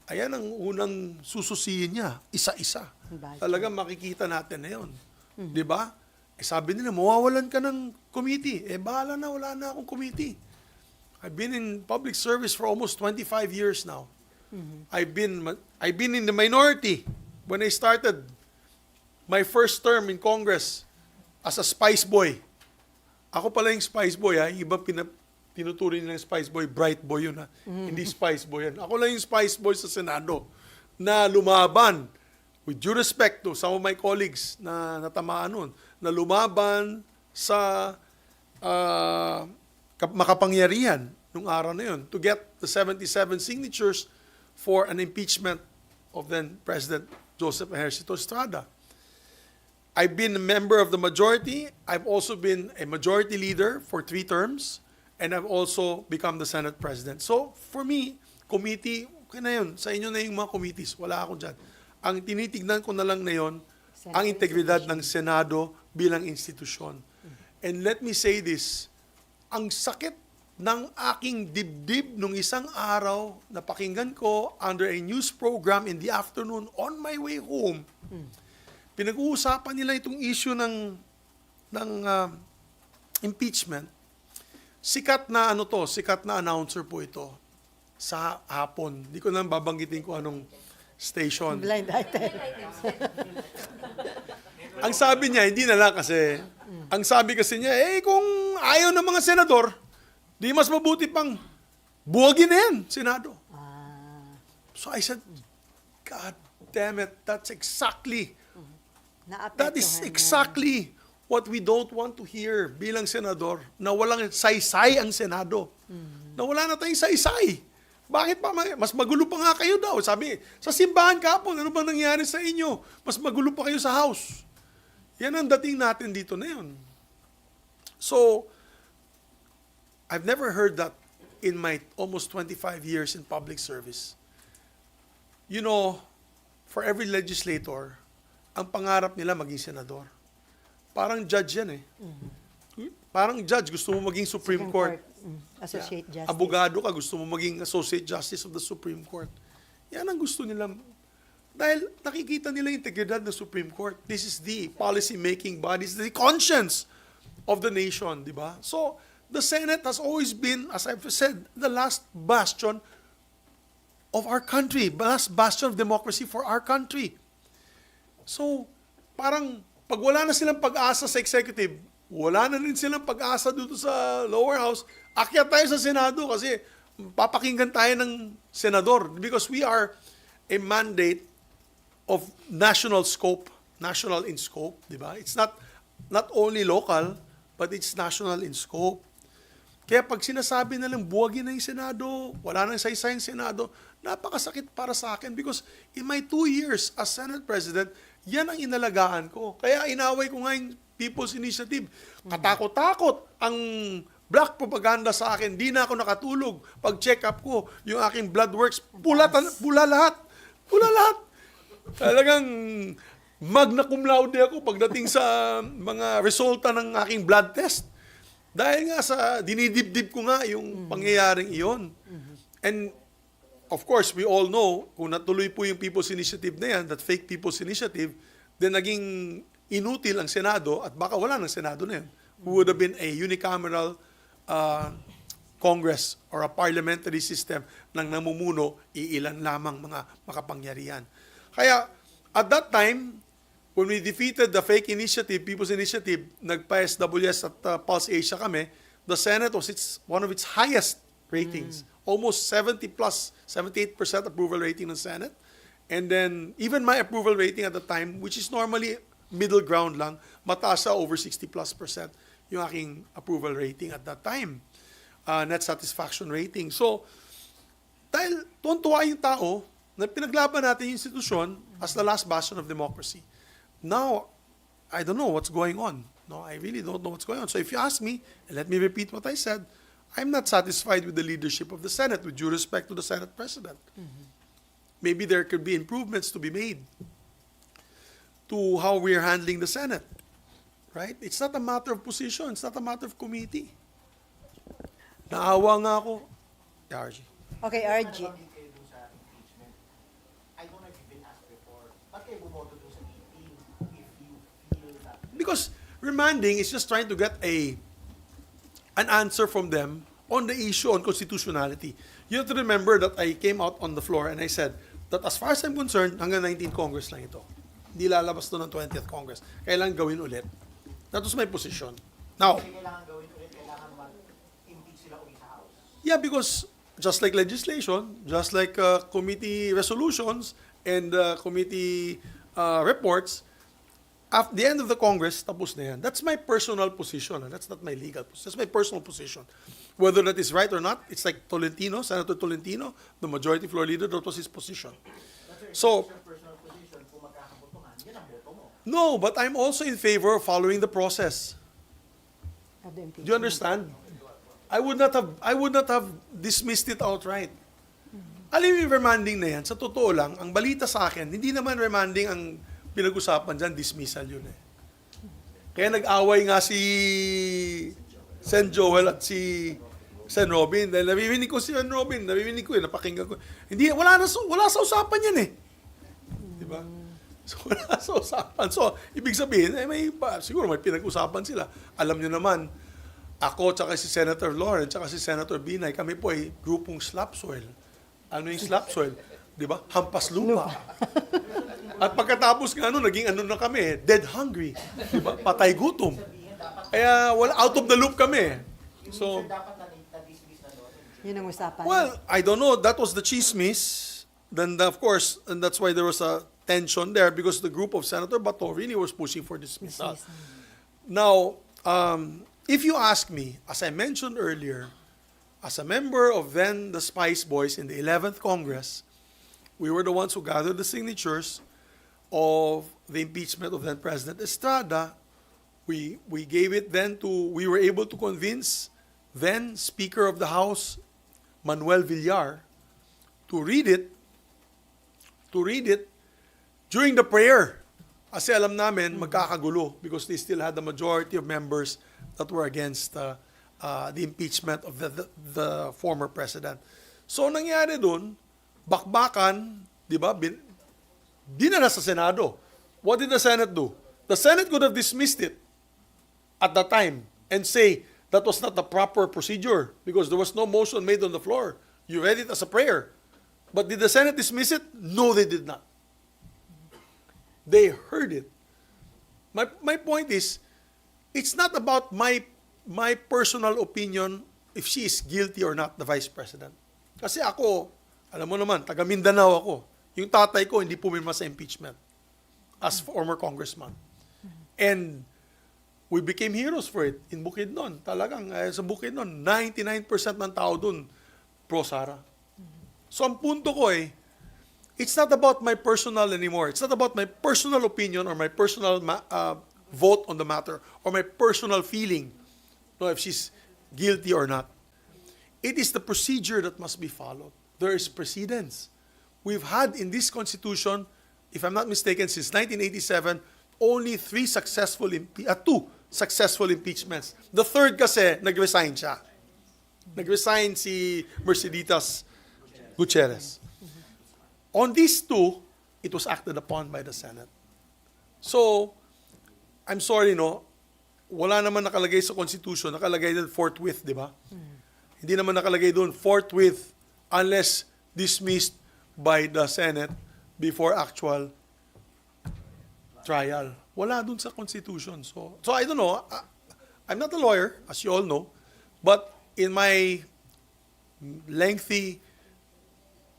Ayan ang unang sususiyin niya, isa-isa. Talagang makikita natin na yun. Di ba? Sabi nila, mawawalan ka ng committee. Bahala na, wala na akong committee. I've been in public service for almost 25 years now. I've been in the minority when I started my first term in Congress as a spice boy. Ako pala yung spice boy, ha? Iba tinuturing nilang spice boy, bright boy yun, ha? Hindi spice boy yan. Ako lang yung spice boy sa Senado na lumaban, with due respect to some of my colleagues na natamaan nun, na lumaban sa makapangyarihan nung araw na yun to get the 77 signatures for an impeachment of then President Joseph Ejercito Estrada. I've been a member of the majority. I've also been a majority leader for 3 terms. And I've also become the Senate President. So, for me, committee, okay na yun. Sa inyo na yung mga committees. Wala ako dyan. Ang tinitignan ko na lang na yun, ang integridad ng Senado bilang institusyon. And let me say this, ang sakit ng aking dibdib nung isang araw na pakinggan ko under a news program in the afternoon on my way home. Pinag-uusapan nila itong issue ng impeachment. Sikat na sikat na announcer po ito sa hapon. Hindi ko na babanggitin ko anong station. Blind item. Ang sabi niya, hindi na lang kasi, ang sabi kasi niya, kung ayaw ng mga senador, di mas mabuti pang buwagin na yan, Senado. So I said, God damn it, that is exactly what we don't want to hear bilang senador, na walang saysay ang Senado. Na wala na tayong saysay. Bakit pa? Mas magulo pa nga kayo daw. Sabi, sa simbahan kapon, ano bang nangyari sa inyo? Mas magulo pa kayo sa house. Yan ang dating natin dito na yun. So, I've never heard that in my almost 25 years in public service. You know, for every legislator, ang pangarap nila maging senador. Parang judge yan eh. Parang judge, gusto mo maging Supreme Court. Associate Justice. Abogado ka, gusto mo maging Associate Justice of the Supreme Court. Yan ang gusto nila. Dahil nakikita nila yung integridad ng Supreme Court. This is the policy-making body, this is the conscience of the nation, di ba? So, the Senate has always been, as I've said, the last bastion of our country, last bastion of democracy for our country. So, parang pag wala na silang pag-asa sa executive, wala na rin silang pag-asa dito sa lower house, akyat tayo sa Senado kasi papakinggan tayo ng senador because we are a mandate of national scope, national in scope, di ba? It's not only local, but it's national in scope. Kaya pag sinasabi na lang buwagin na yung Senado, wala nang saysay yung Senado, napakasakit para sa akin because in my 2 years as Senate President, yan ang inalagaan ko. Kaya inaway ko nga yung People's Initiative. Katakot-takot ang black propaganda sa akin. Di na ako nakatulog. Pag check up ko, yung aking blood works, pula lahat. Pula lahat. Talagang magna cum laude ako pagdating sa mga resulta ng aking blood test. Dahil nga sa dinidibdib ko nga yung pangyayaring iyon. And of course, we all know, kung natuloy po yung People's Initiative na yan, that fake People's Initiative, then naging inutil ang Senado at baka wala ng Senado na yan. Who would have been a unicameral Congress or a parliamentary system ng namumuno, iilan lamang mga makapangyarihan. Kaya, at that time, when we defeated the fake initiative, People's Initiative, nagpa-SWS at Pulse Asia kami, the Senate was one of its highest ratings. Almost 78% approval rating ng Senate. And then, even my approval rating at the time, which is normally middle ground lang, mataas sa over 60+% yung aking approval rating at that time. Net satisfaction rating. So, dahil tuwan-tuwa yung tao na pinaglaban natin yung institusyon as the last bastion of democracy. Now, I don't know what's going on. No, I really don't know what's going on. So if you ask me, and let me repeat what I said, I'm not satisfied with the leadership of the Senate, with due respect to the Senate President. Maybe there could be improvements to be made to how we're handling the Senate. Right? It's not a matter of position. It's not a matter of committee. Naawa nga ako. RG. Okay, RG. I don't know if you've been asked before, ba't kayo bumoto doon sa 18 if you feel that... Because remanding is just trying to get an answer from them on the issue on constitutionality. You have to remember that I came out on the floor and I said that as far as I'm concerned, hanggang 19th Congress lang ito. Hindi lalabas doon ng 20th Congress. Kailangan gawin ulit. That was my position. Now, Kasi kailangan gawin ulit, kailangan mag-impeach sila ulit sa House. yeah, because just like legislation, just like committee resolutions and committee reports, at the end of the Congress, tapos na yan. That's my personal position. That's not my legal position. That's my personal position. Whether that is right or not, it's like Tolentino, Senator Tolentino, the majority floor leader, that was his position. So, Personal position, kung magkakabotohan, yan ang boto mo. no, but I'm also in favor of following the process. Do you understand? I would not have dismissed it outright. Alam mo yung remanding na yan, sa totoo lang, ang balita sa akin, hindi naman remanding ang pinag-usapan dyan, dismissal yun eh. Kaya nag-away nga si Sen Joel at si Sen Robin, dahil nabibinig ko si Sen Robin, napakinggan ko. Hindi, wala sa usapan yan eh. Di ba? So, wala sa usapan. So, ibig sabihin, siguro may pinag-usapan sila. Alam nyo naman, ako, tsaka si Senator Lawrence, tsaka si Senator Binay, kami po ay grupong slap soil. Ano yung slap soil? Di ba? Hampas lupa. At pagkatapos nga naging na kami, dead hungry. Di ba? Patay gutom. Kaya, out of the loop kami. So, Dapat na-dismiss na doon. Yun ang usapan. well, I don't know. That was the chismis. Then, of course, and that's why there was a tension there because the group of Senator Bato really was pushing for dismissal. Now, if you ask me, as I mentioned earlier, as a member of then the Spice Boys in the 11th Congress, we were the ones who gathered the signatures of the impeachment of then President Estrada. We gave it then we were able to convince then Speaker of the House, Manuel Villar, to read it during the prayer. Kasi alam namin, magkakagulo because they still had the majority of members that were against the impeachment of the former president. So, nangyari dun, bakbakan, di ba, dinala sa Senado. What did the Senate do? The Senate could have dismissed it at that time and say that was not the proper procedure because there was no motion made on the floor. You read it as a prayer. But did the Senate dismiss it? No, they did not. They heard it. My point is, it's not about my personal opinion if she is guilty or not, the Vice President. Kasi ako, alam mo naman, taga Mindanao ako. Yung tatay ko hindi pumirma sa impeachment as former congressman. And we became heroes for it in Bukidnon. Talagang sa Bukidnon, 99% ng tao dun pro-Sara. So ang punto ko it's not about my personal anymore. It's not about my personal opinion or my personal vote on the matter or my personal feeling, if she's guilty or not. It is the procedure that must be followed. There is precedence. We've had in this Constitution, if I'm not mistaken, since 1987, only two successful impeachments. The third kasi, nag-resign siya. Nag-resign si Merceditas Gutierrez. On these two, it was acted upon by the Senate. So, I'm sorry, wala naman nakalagay sa Constitution, nakalagay doon forthwith, di ba? Hindi naman nakalagay doon forthwith unless dismissed by the Senate before actual trial. Wala doon sa Constitution. So I don't know. I'm not a lawyer, as you all know, but in my lengthy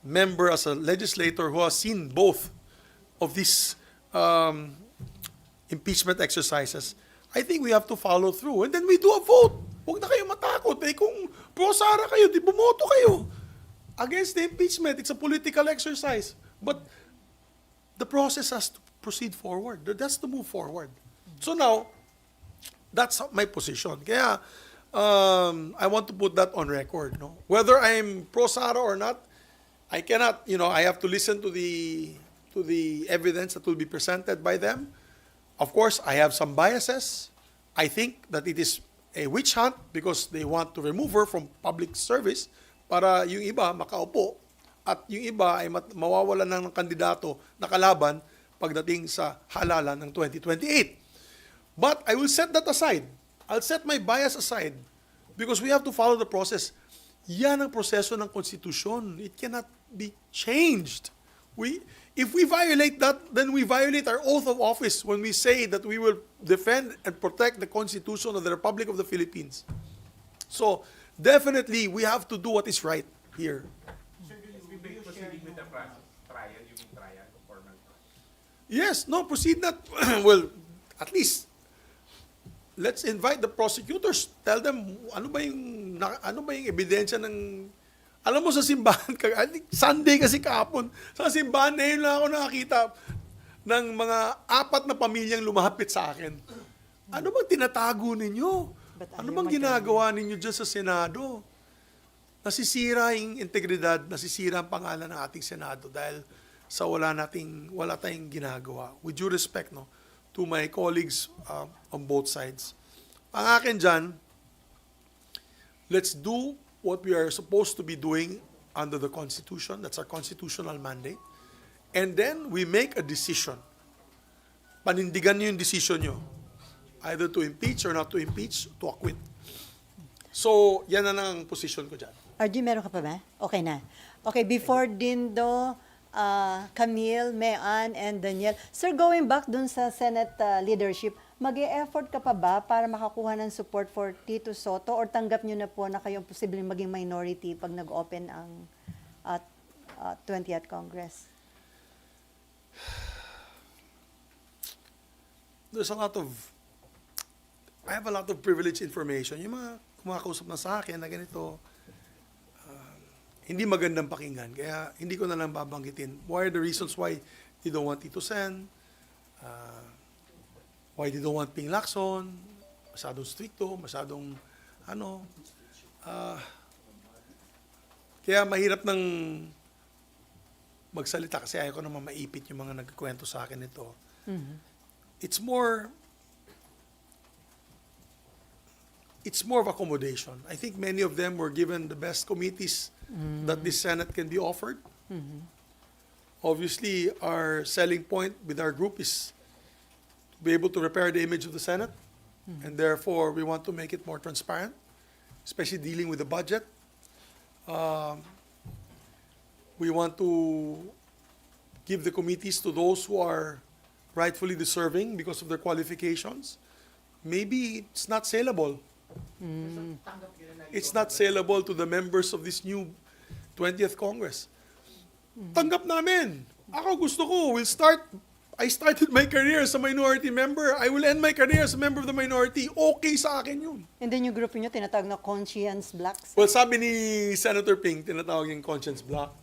member as a legislator who has seen both of these impeachment exercises, I think we have to follow through. And then we do a vote. Huwag na kayo matakot. Kung pro-Sara kayo, di bumoto kayo against the impeachment. It's a political exercise. But the process has to proceed forward. That's to move forward. So now, that's my position. Kaya, I want to put that on record. Whether I'm pro-Sara or not, I cannot, I have to listen to the evidence that will be presented by them. Of course, I have some biases. I think that it is a witch hunt because they want to remove her from public service para yung iba makaupo at yung iba ay mawawalan ng kandidato na kalaban pagdating sa halalan ng 2028. But I will set that aside. I'll set my bias aside because we have to follow the process. Yan ang proseso ng konstitusyon. It cannot be changed. If we violate that, then we violate our oath of office when we say that we will defend and protect the Constitution of the Republic of the Philippines. So, definitely, we have to do what is right here. Yes, no, proceed not. Well, at least, let's invite the prosecutors. Tell them, ano ba yung ebidensya ng... Alam mo sa simbahan, Sunday kasi kahapon, sa simbahan na yun lang ako nakakita ng mga 4 na pamilyang lumapit sa akin. Ano bang tinatago ninyo? Ano bang ginagawa ninyo dyan sa Senado? Nasisira yung integridad, nasisira ang pangalan ng ating Senado dahil sa wala tayong ginagawa. With due respect to my colleagues on both sides. Ang akin dyan, let's do what we are supposed to be doing under the Constitution. That's our constitutional mandate. And then we make a decision. Panindigan niyo yung decision niyo. Either to impeach or not to impeach, to acquit. So, yan na lang ang position ko dyan. RG, meron ka pa ba? Okay na. Okay, before Dindo, Camille, Mean, and Daniel. Sir, going back dun sa Senate leadership, mag-e-effort ka pa ba para makakuha ng support for Tito Soto or tanggap nyo na po na kayong posibleng maging minority pag nag-open ang 20th Congress? I have a lot of privileged information. Yung mga kumakausap na sa akin na ganito, hindi magandang pakinggan. Kaya hindi ko na lang babanggitin. What are the reasons why they don't want Tito Sen? Why they don't want Ping Lacson? Masyadong stricto, masyadong kaya mahirap nang magsalita kasi ayaw ko naman maipit yung mga nagkikwento sa akin nito. It's more of accommodation. I think many of them were given the best committees that this Senate can be offered. Obviously, our selling point with our group is to be able to repair the image of the Senate. And therefore, we want to make it more transparent, especially dealing with the budget. We want to give the committees to those who are rightfully deserving because of their qualifications. Maybe it's not saleable. It's not saleable to the members of this new 20th Congress. Tanggap namin. Ako gusto ko, I started my career as a minority member. I will end my career as a member of the minority. Okay sa akin yun. And then yung group nyo, tinatawag na conscience blacks? Well, sabi ni Senator Ping, tinatawag yung conscience block.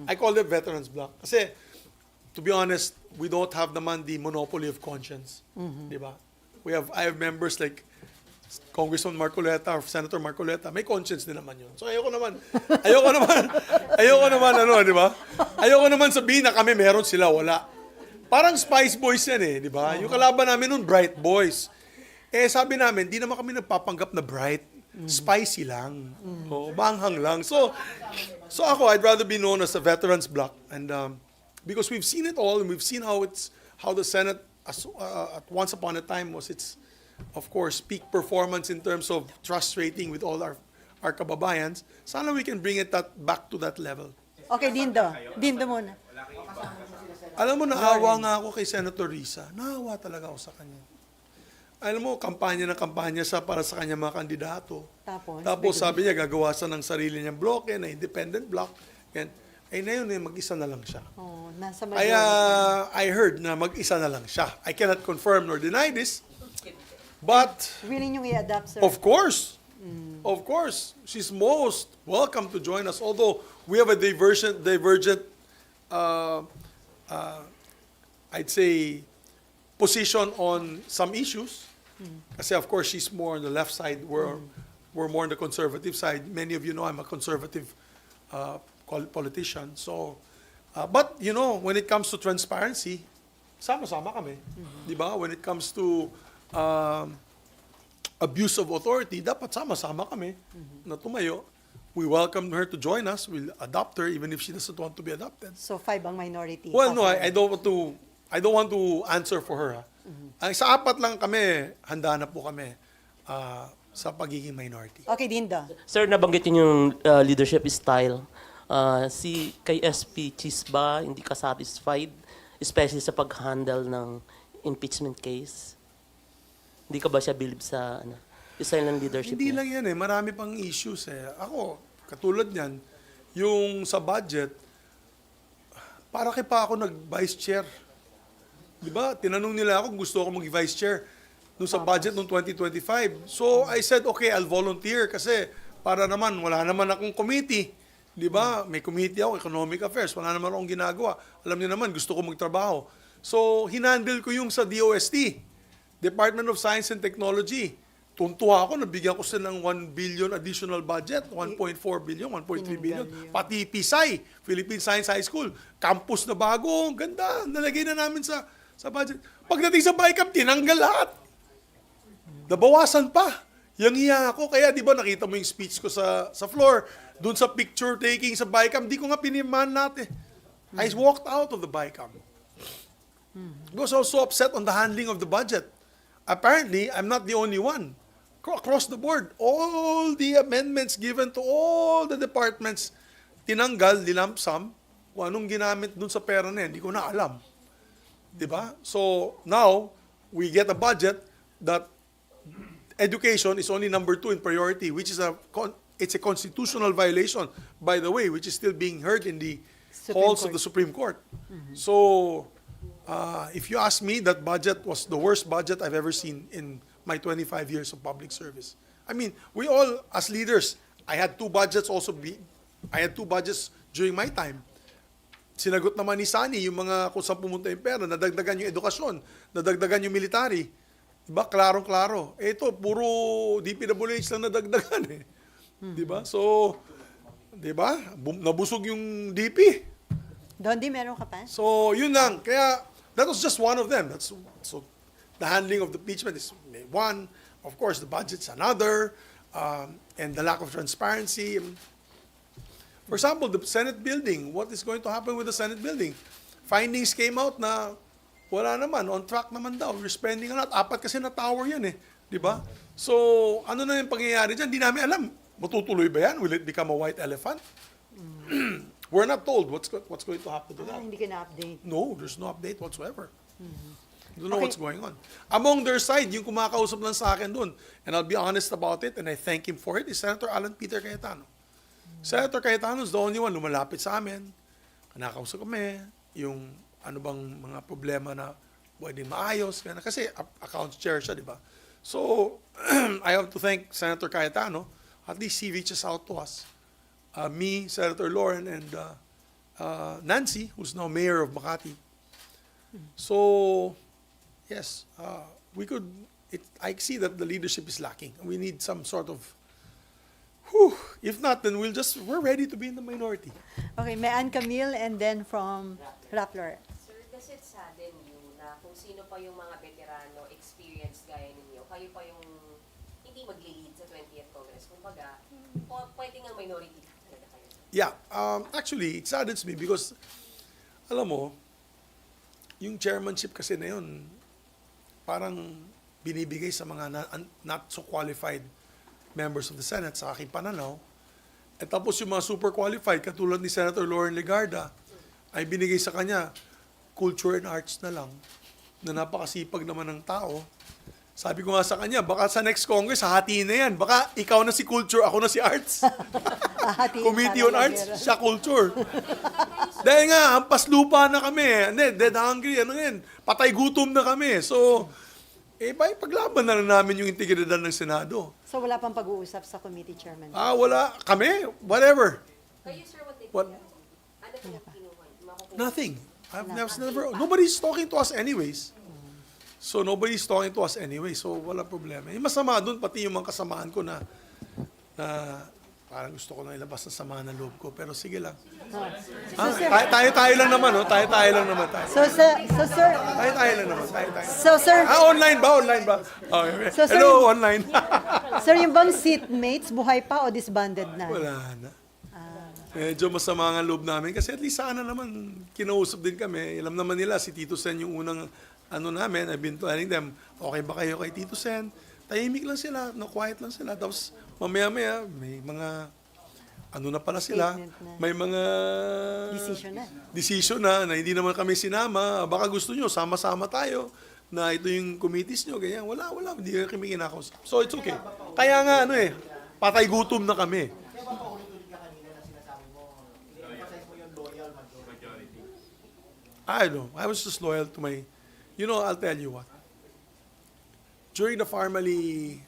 I call it veterans block. Kasi, to be honest, we don't have naman the monopoly of conscience. Diba? I have members like Congressman Marcoleta or Senator Marcoleta, may conscience din naman yun. So ayoko naman, di ba? Ayoko naman sabihin na kami meron sila, wala. Parang Spice Boys yan di ba? Yung kalaban namin nun, Bright Boys. Sabi namin, di naman kami nagpapanggap na bright. Spicy lang. Banghang lang. So ako, I'd rather be known as a veterans bloc. And because we've seen it all, and we've seen how the Senate at once upon a time was its, of course, peak performance in terms of trust rating with all our kababayans. Sana we can bring it back to that level. Okay, Dindo. Dindo muna. Alam mo, naawa nga ako kay Senator Risa. Naawa talaga ako sa kanya. Alam mo, kampanya para sa kanya mga kandidato. Tapos sabi niya, gagawa siya ng sarili niyang bloke, na independent block. And, na yun, mag-isa na lang siya. Nasa Kaya, I heard na mag-isa na lang siya. I cannot confirm nor deny this. But, willing yung i-adapt, sir? of course, she's most welcome to join us. Although we have a divergent, I'd say, position on some issues. Kasi of course she's more on the left side. We're more on the conservative side. Many of you know I'm a conservative politician. So, but you know, when it comes to transparency, sama-sama kami, di ba? When it comes to abuse of authority, dapat sama-sama kami na tumayo. We welcome her to join us. We'll adopt her even if she doesn't want to be adopted. So 5 ang minority? Well, no, I don't want to answer for her. Ang sa 4 lang kami, handa na po kami sa pagiging minority. Okay, Dindo. Sir, nabanggit niyo yung leadership style. Kay SP Chisba, hindi ka satisfied, especially sa pag-handle ng impeachment case? Hindi ka ba siya believe sa style ng leadership Hindi niya? lang yan marami pang issues Ako, katulad niyan, yung sa budget, para kay pa ako nag-vice chair. Di ba? Tinanong nila ako kung gusto ako mag-vice chair nung sa budget noong 2025. So I said, okay, I'll volunteer kasi para naman, wala naman akong committee. Di ba? May committee ako, Economic Affairs. Wala naman akong ginagawa. Alam niyo naman, gusto ko magtrabaho. So, hinandle ko yung sa DOST, Department of Science and Technology. Tuntua ako, nabigyan ko sila ng 1 billion additional budget, 1.4 billion, 1.3 billion. Pati PSI, Philippine Science High School, campus na bago, ganda, nalagay na namin sa budget. Pagdating sa BICAM, tinanggal lahat. Nabawasan pa. Yang hiya ako, kaya di ba nakita mo yung speech ko sa floor, dun sa picture taking sa BICAM, di ko nga piniman natin. I walked out of the BICAM. I was also upset on the handling of the budget. Apparently, I'm not the only one. Across the board, all the amendments given to all the departments, tinanggal, dinampsam, kung anong ginamit dun sa pera na yan, di ko na alam. Diba? So, now, we get a budget that education is only number 2 in priority, which is it's a constitutional violation, by the way, which is still being heard in the halls of the Supreme Court. So, if you ask me, that budget was the worst budget I've ever seen in my 25 years of public service. I mean, we all, as leaders, I had 2 budgets during my time. Sinagot naman ni Sani yung mga kung saan pumunta yung pera, nadagdagan yung edukasyon, nadagdagan yung military. Diba? Klarong-klaro. Ito, puro DPWH lang nadagdagan eh. Diba? So, diba? Nabusog yung DP. Dondi, meron ka pa? So, yun lang. Kaya, that was just one of them. So, the handling of the impeachment is one. Of course, the budget's another. And the lack of transparency. For example, the Senate building. What is going to happen with the Senate building? Findings came out na wala naman. On track naman daw. We're spending a lot. 4 kasi na tower yan eh. Di ba? So, ano na yung pangyayari dyan? Di namin alam. Matutuloy ba yan? Will it become a white elephant? We're not told what's going to happen to that. Hindi ka na-update. No, there's no update whatsoever. Don't know what's going on. Among their side, yung kumakausap lang sa akin doon, and I'll be honest about it, and I thank him for it, is Senator Alan Peter Cayetano. Senator Cayetano is the only one lumalapit sa amin. Nakausap kami, yung ano bang mga problema na pwedeng maayos. Kasi accounts chair siya, di ba? So, I have to thank Senator Cayetano. At least he reaches out to us. Me, Senator Lauren, and Nancy, who's now mayor of Makati. So, yes, I see that the leadership is lacking. We need some sort of, if not, then we're ready to be in the minority. Okay, may Ann Camille and then from Rappler. Sir, does it sadden you na kung sino pa yung mga veterano, experienced gaya ninyo, kayo pa yung hindi mag-lead sa 20th Congress? Kumbaga, pwede nga minority talaga kayo. Yeah, actually, it saddens me because, alam mo, yung chairmanship kasi na yun, parang binibigay sa mga not so qualified members of the Senate sa aking pananaw. At tapos yung mga super qualified, katulad ni Senator Lauren Legarda, ay binigay sa kanya culture and arts na lang, na napakasipag naman ng tao. Sabi ko nga sa kanya, baka sa next Congress, hahatiin na yan. Baka ikaw na si culture, ako na si arts. Committee on Arts, siya culture. Dahil nga, hampas lupa na kami. Dead hungry, ano yan. Patay gutom na kami. So, paglaban na lang namin yung integridad ng Senado. So wala pang pag-uusap sa committee chairman? Wala. Kami, whatever. Kayo, sir, what did What? ano po kinuha? Nothing. I've never, nobody's talking to us anyways. So, nobody's talking to us anyway. So, wala problema. Yung masama doon, pati yung mga kasamaan ko na parang gusto ko na ilabas na sama ng loob ko. Pero sige lang. Tayo lang naman, no? Tayo lang naman. So sir, Tayo lang naman. Tayo. so sir, Online ba? Okay. So, sir, Hello, online. sir, yung bang seatmates, buhay pa o disbanded na? Wala na. Medyo masama nga loob namin kasi at least sana naman kinausap din kami. Alam naman nila si Tito Sen yung unang namin. I've been telling them, okay ba kayo kay Tito Sen? Tahimik lang sila, quiet lang sila. Tapos mamaya-maya may mga na pala sila. Statement na. May mga decision na hindi naman kami sinama. Baka gusto nyo, sama-sama tayo na ito yung committees nyo, ganyan. Wala, hindi kami kinakausap. So it's okay. Kaya nga patay gutom na kami. Kaya ba paulit-ulit ka kanina na sinasabi mo, emphasize mo yung loyal majority? I don't know. I was just loyal to my, I'll tell you what. During the Farmally,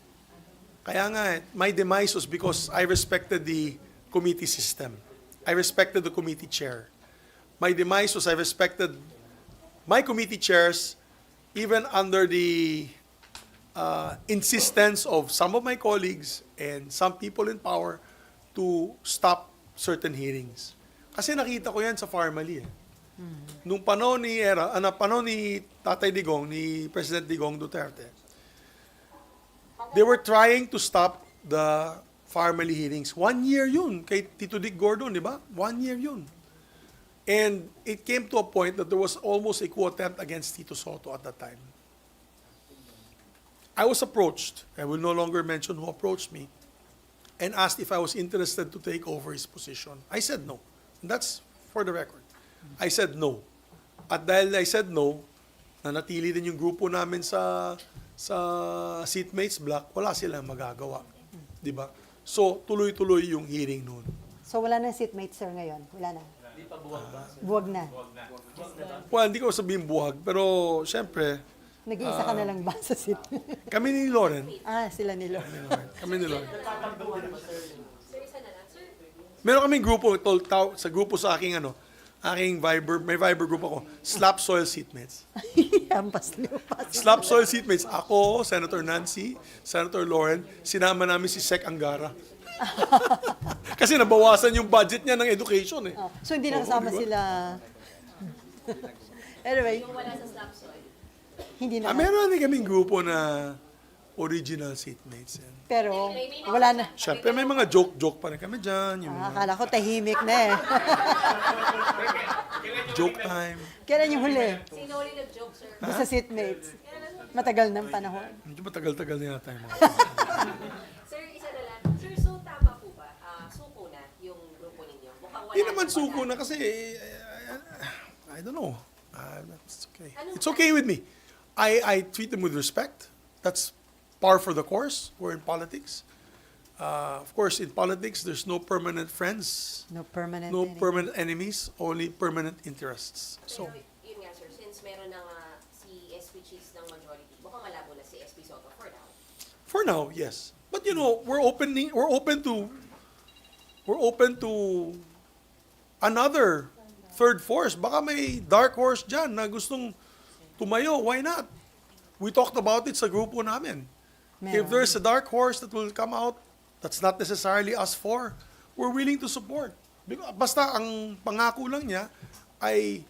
kaya nga, my demise was because I respected the committee system. I respected the committee chair. My demise was I respected my committee chairs even under the insistence of some of my colleagues and some people in power to stop certain hearings. Kasi nakita ko yan sa Farmally. Nung panahon ni Tatay Digong, ni President Digong Duterte, They were trying to stop the family hearings. 1 year yun kay Tito Dick Gordon, di ba? 1 year yun. And it came to a point that there was almost a coup attempt against Tito Soto at that time. I was approached, I will no longer mention who approached me, and asked if I was interested to take over his position. I said no. And that's for the record. I said no. At dahil I said no, nanatili din yung grupo namin sa seatmates block, wala silang magagawa. Di ba? So, tuloy-tuloy yung hearing noon. So wala na seatmate, sir, ngayon? Wala na? Buwag na. Well, hindi ko sabihin buhag, pero syempre, Nag-iisa ka na lang ba sa seat? kami ni Loren, Sila ni Lord. kami ni Loren. Meron kaming grupo, sa grupo sa aking aking Viber, may Viber group ako, Slap Soil Seatmates. Ampas lupas. Slap Soil Seatmates, ako, Senator Nancy, Senator Loren, sinama namin si Sec Angara. Kasi nabawasan yung budget niya ng education eh. So hindi nakasama diba? sila. Anyway. Hindi na. Meron din kaming grupo na original seatmates. Yan. Pero wala na. Siyempre, may mga joke-joke pa rin kami dyan. Yung mga Akala ko tahimik na eh. joke time. Kailan yung huli? Sino ulit nag-joke, sir? Sa seatmates. Matagal ng panahon. Medyo matagal-tagal na yata yung mga. Sir, isa na lang. Sir, so tama po ba? Suko na yung grupo ninyo? Mukhang wala. Hindi naman suko na kasi, I don't know. It's okay. It's okay with me. I treat them with respect. That's par for the course. We're in politics. Of course, in politics, there's no permanent friends, No permanent. no enemy. permanent enemies, only permanent interests. So, Pero yun nga, sir, since meron na nga si SP Cheese ng majority, mukhang malabo na si SP Soto for now. for now, yes. But you know, we're open to another third force. Baka may dark horse dyan na gustong tumayo. Why not? We talked about it sa grupo namin. If Meron. there's a dark horse that will come out, that's not necessarily us four, we're willing to support. Basta ang pangako lang niya ay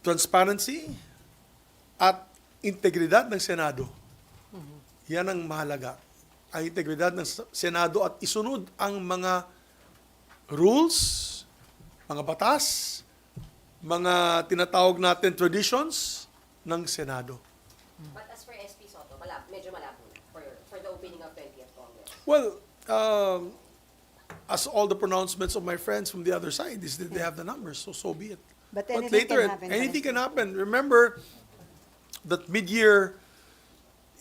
transparency at integridad ng Senado. Yan ang mahalaga. Ang integridad ng Senado at isunod ang mga rules, mga batas, mga tinatawag natin traditions ng Senado. But as for SP Soto, medyo malabo na for the opening of 20th Congress. Well, as all the pronouncements of my friends from the other side is that they have the numbers, so be it. But anything can happen. anything can happen. Remember that mid-year,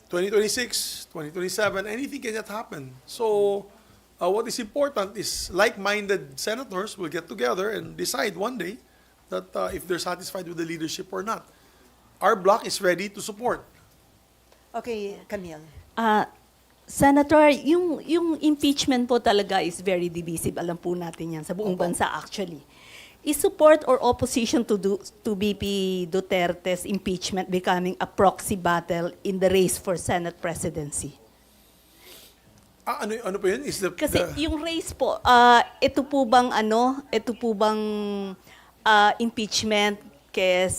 2026, 2027, anything can yet happen. So, what is important is like-minded senators will get together and decide one day that if they're satisfied with the leadership or not. Our bloc is ready to support. Okay, Camille. Senator, yung impeachment po talaga is very divisive. Alam po natin yan sa buong bansa actually. Is support or opposition to BP Duterte's impeachment becoming a proxy battle in the race for Senate presidency? Ano po yun? Is Kasi yung race po, ito po bang impeachment kay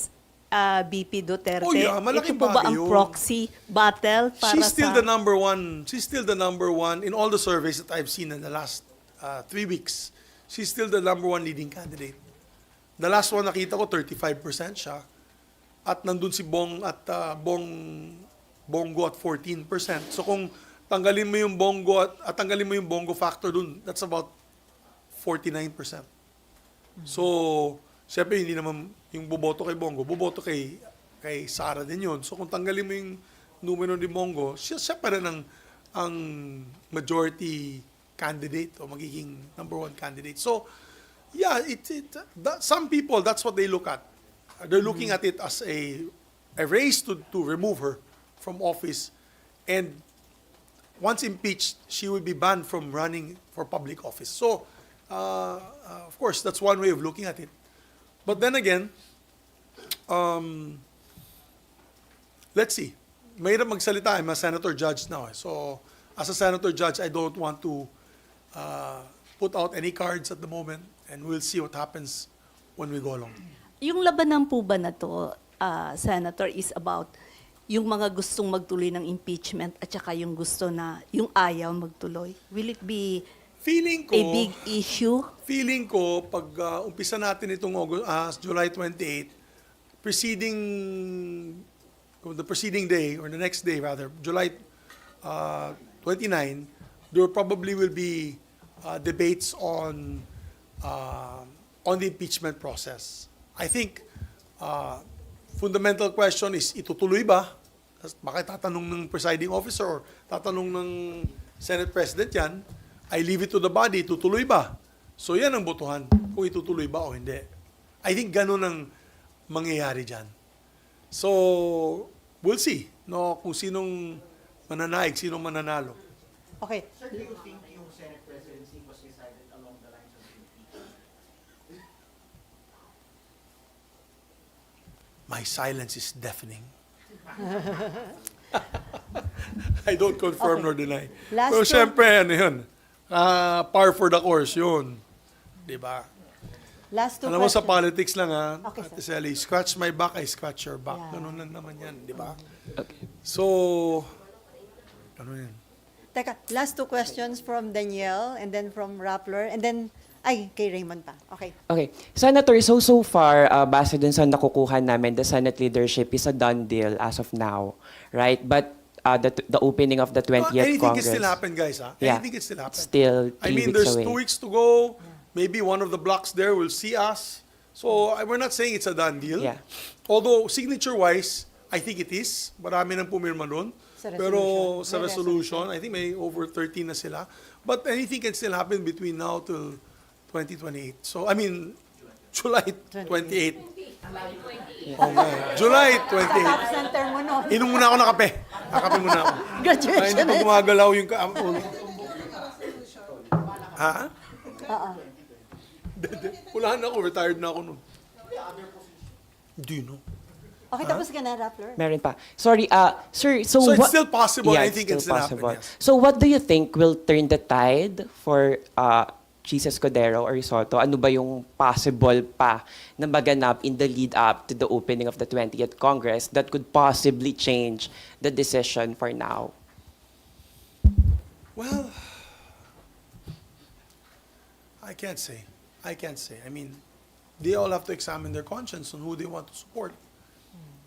BP Duterte? Oh, yeah, ito malaking po ba bagay ang yun. proxy battle para She's still sa... the number one. She's still the number one in all the surveys that I've seen in the last 3 weeks. She's still the number one leading candidate. The last one nakita ko, 35% siya. At nandun si Bongo at 14%. So kung tanggalin mo yung Bongo at tanggalin mo yung Bongo factor dun, that's about 49%. So, syempre hindi naman yung boboto kay Bongo, boboto kay Sara din yun. So kung tanggalin mo yung numero ni Bongo, siya pa rin ang majority candidate o magiging number one candidate. So, yeah, some people, that's what they look at. They're looking at it as a race to remove her from office. And once impeached, she will be banned from running for public office. So, of course, that's one way of looking at it. But then again, let's see. Mahirap magsalita. I'm a senator judge now. So, as a senator judge, I don't want to put out any cards at the moment. And we'll see what happens when we go along. Yung labanan po ba na to, Senator, is about yung mga gustong magtuloy ng impeachment at saka yung gusto na, yung ayaw magtuloy? Will it be Feeling ko, a big issue? feeling ko, pag umpisa natin itong July 28, the preceding day, or the next day rather, July 29, there probably will be debates on the impeachment process. I think fundamental question is, itutuloy ba? Bakit tatanong ng presiding officer or tatanong ng Senate President yan? I leave it to the body, tutuloy ba? So yan ang botohan, kung itutuloy ba o hindi. I think ganun ang mangyayari dyan. So, we'll see, no, kung sinong mananaig, sinong mananalo. Okay. Sir, do you think yung Senate presidency was decided along the lines of impeachment? My silence is deafening. I don't confirm nor deny. Last Pero two- syempre, ano yun, par for the course yun. Diba? Last two Alam mo, sa questions. politics lang Okay, Ate Sally, scratch my back, I scratch your back. Yeah. Ganun lang naman yan, di ba? So, ano yan? Teka, last two questions from Danielle and then from Rappler and then, kay Raymond pa. Okay. Okay. Senator, so far, base dun sa nakukuha namin, the Senate leadership is a done deal as of now, right? But the opening of the 20th Anything Congress... can still happen, guys. Yeah. Anything can still happen. Still 3 I mean, weeks there's away. 2 weeks to go. Maybe one of the blocks there will see us. So, we're not saying it's a done deal. Yeah. Although, signature-wise, I think it is. Marami nang pumirma doon. Sa Pero resolution. sa May resolution, I think may over 13 na sila. But anything can still happen between now till 2028. So, I mean, July 28. Oh, man. July 28. Center mo no. Inom muna ako ng kape. Kakape muna ako. Ay, Graduation. hindi pa gumagalaw yung ulo. Ha? Oo. Wala na ako. Retired na ako nun. Hindi, no? Okay, tapos ka na, Rappler. Meron pa. Sorry, sir, so So it's what... still possible. Yeah, Anything can it's still still happen. possible. Yes. So what do you think will turn the tide for Jesus Cordero or Soto? Ano ba yung possible pa na maganap in the lead up to the opening of the 20th Congress that could possibly change the decision for now? Well, I can't say. I can't say. I mean, they all have to examine their conscience on who they want to support.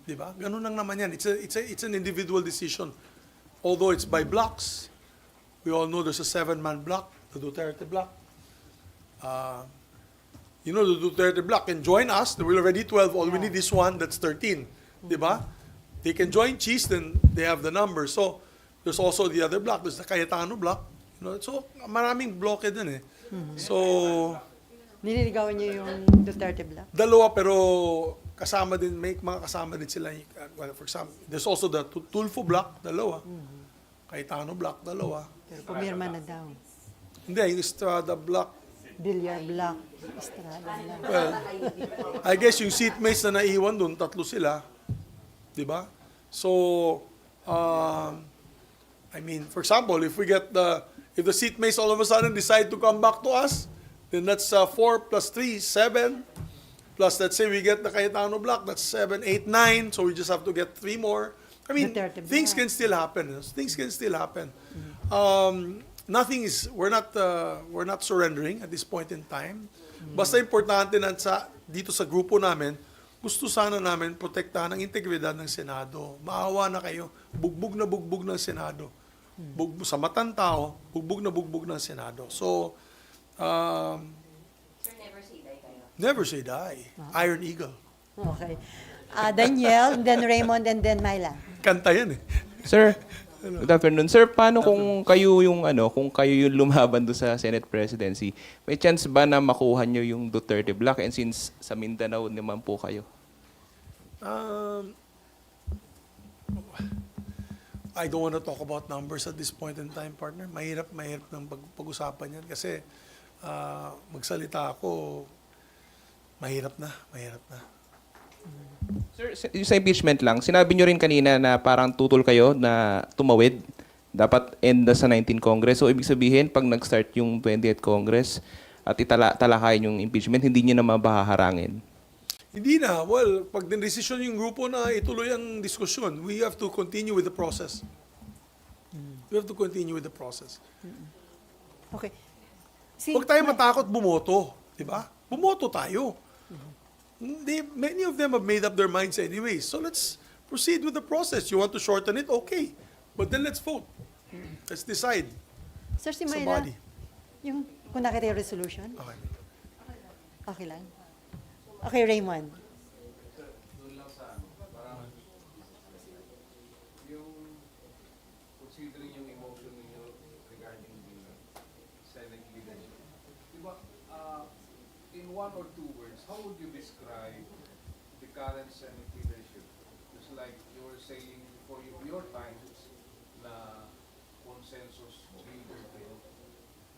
Diba? Ganun lang naman yan. It's an individual decision. Although it's by blocks. We all know there's a 7-man block, the Duterte block. The Duterte block can join us. There will already 12. All we need is 1. That's 13. Diba? They can join Cheese, then they have the number. So, there's also the other block. There's the Cayetano block. So, maraming bloke din eh. So, Nililigawan niyo yung Duterte Block. dalawa pero kasama din, may mga kasama din sila. Well, for example, there's also the Tulfo block, dalawa. Cayetano block, dalawa. Pero pumirma na daw. Hindi, yung Estrada block. Villar Block. Estrada Block. Well, I guess yung seatmates na naiwan doon, 3 sila. Di ba? So, I mean, for example, if the seatmates all of a sudden decide to come back to us, then that's 4 plus 3, 7. Plus, let's say we get the Cayetano block, that's 7, 8, 9. So we just have to get 3 more. I mean, Duterte things block. can still happen. Things can still happen. Nothing is, we're not surrendering at this point in time. Basta importante na dito sa grupo namin, gusto sana namin protektahan ang integridad ng Senado. Maawa na kayo, bugbog na bugbog ng Senado. Sa matang tao, bugbog na bugbog ng Senado. So, Sir, never say die kayo. never say die. Iron Eagle. Okay. Danielle, and then Raymond, and then Myla. Kanta yan eh. Sir, good afternoon. Sir, paano kung kayo yung lumaban do sa Senate presidency? May chance ba na makuha nyo yung Duterte block? And since sa Mindanao naman po kayo. I don't want to talk about numbers at this point in time, partner. Mahirap ng pag-usapan yan kasi magsalita ako, mahirap na. Sir, sa impeachment lang, sinabi nyo rin kanina na parang tutol kayo na tumawid. Dapat end na sa 19th Congress. So, ibig sabihin, pag nag-start yung 20th Congress at italakayin yung impeachment, hindi nyo na mabaharangin. Hindi na. Well, pag din-desisyon yung grupo na ituloy ang diskusyon, we have to continue with the process. We have to continue with the process. Okay. Si, Huwag tayo matakot bumoto. Di ba? Bumoto tayo. Many of them have made up their minds anyway. So let's proceed with the process. You want to shorten it? Okay. But then let's vote. Let's decide. Sir, si Sa Myla, body. yung kung nakita yung resolution, Okay. okay lang. Okay, Raymond. Doon lang sa parang yung considering yung emotion ninyo regarding the Senate leadership. Diba, in one or two words, how would you describe the current Senate leadership? Just like you were saying before your time na consensus leader kayo.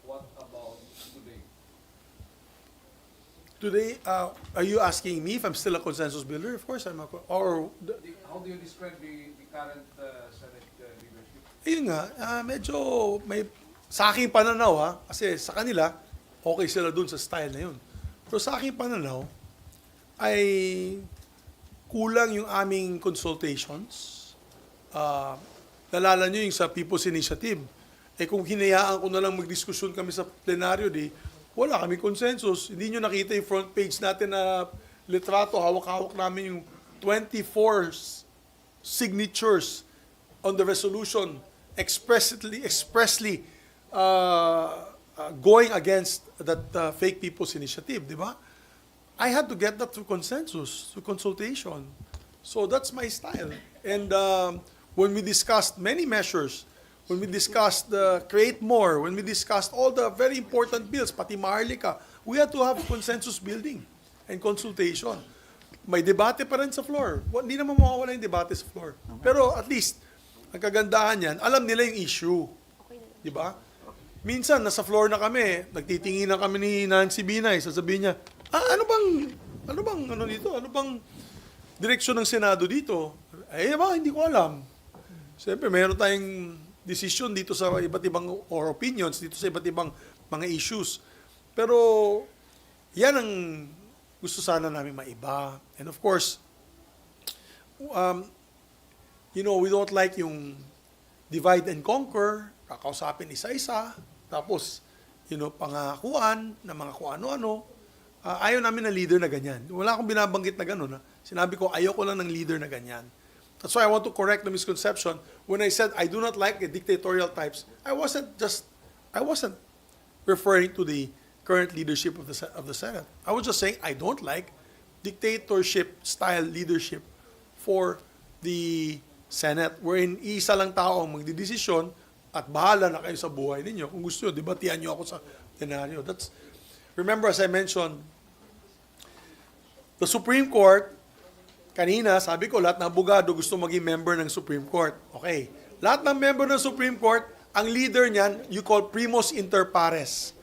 What about today? Today, are you asking me if I'm still a consensus builder? Of course, I'm a... Or... How do you describe the current Senate leadership? Ayun nga, medyo may... Sa aking pananaw, kasi sa kanila, okay sila dun sa style na yun. Pero sa aking pananaw, ay kulang yung aming consultations. Nalala nyo yung sa People's Initiative. Eh kung hinayaan ko na lang magdiskusyon kami sa plenaryo, wala kami consensus. Hindi nyo nakita yung front page natin na litrato, hawak-hawak namin yung 24 signatures on the resolution expressly going against that fake People's Initiative, di ba? I had to get that through consensus, through consultation. So that's my style. And when we discussed many measures, when we discussed the Create More, when we discussed all the very important bills, pati Maharlika, we had to have consensus building and consultation. May debate pa rin sa floor. Hindi naman mawawala yung debate sa floor. Pero at least, ang kagandahan yan, alam nila yung issue. Di ba? Minsan, nasa floor na kami, nagtitingin na kami ni Nancy Binay, sasabihin niya, ano bang direksyon ng Senado dito? Hindi ko alam. Siyempre, mayroon tayong decision dito sa iba't ibang or opinions dito sa iba't ibang mga issues. Pero yan ang gusto sana namin maiba. And of course, we don't like yung divide and conquer, kakausapin isa-isa, tapos, pangakuan na mga kung ano-ano. Ayaw namin ng leader na ganyan. Wala akong binabanggit na gano'n. Sinabi ko, ayaw ko lang ng leader na ganyan. That's why I want to correct the misconception. When I said I do not like the dictatorial types, I wasn't referring to the current leadership of the Senate. I was just saying I don't like dictatorship-style leadership for the Senate, wherein isa lang tao ang magdidesisyon at bahala na kayo sa buhay ninyo. Kung gusto nyo, debatihan nyo ako sa plenaryo. Remember, as I mentioned, the Supreme Court, kanina, sabi ko, lahat ng abogado gusto maging member ng Supreme Court. Okay. Lahat ng member ng Supreme Court, ang leader niyan, you call primus inter pares.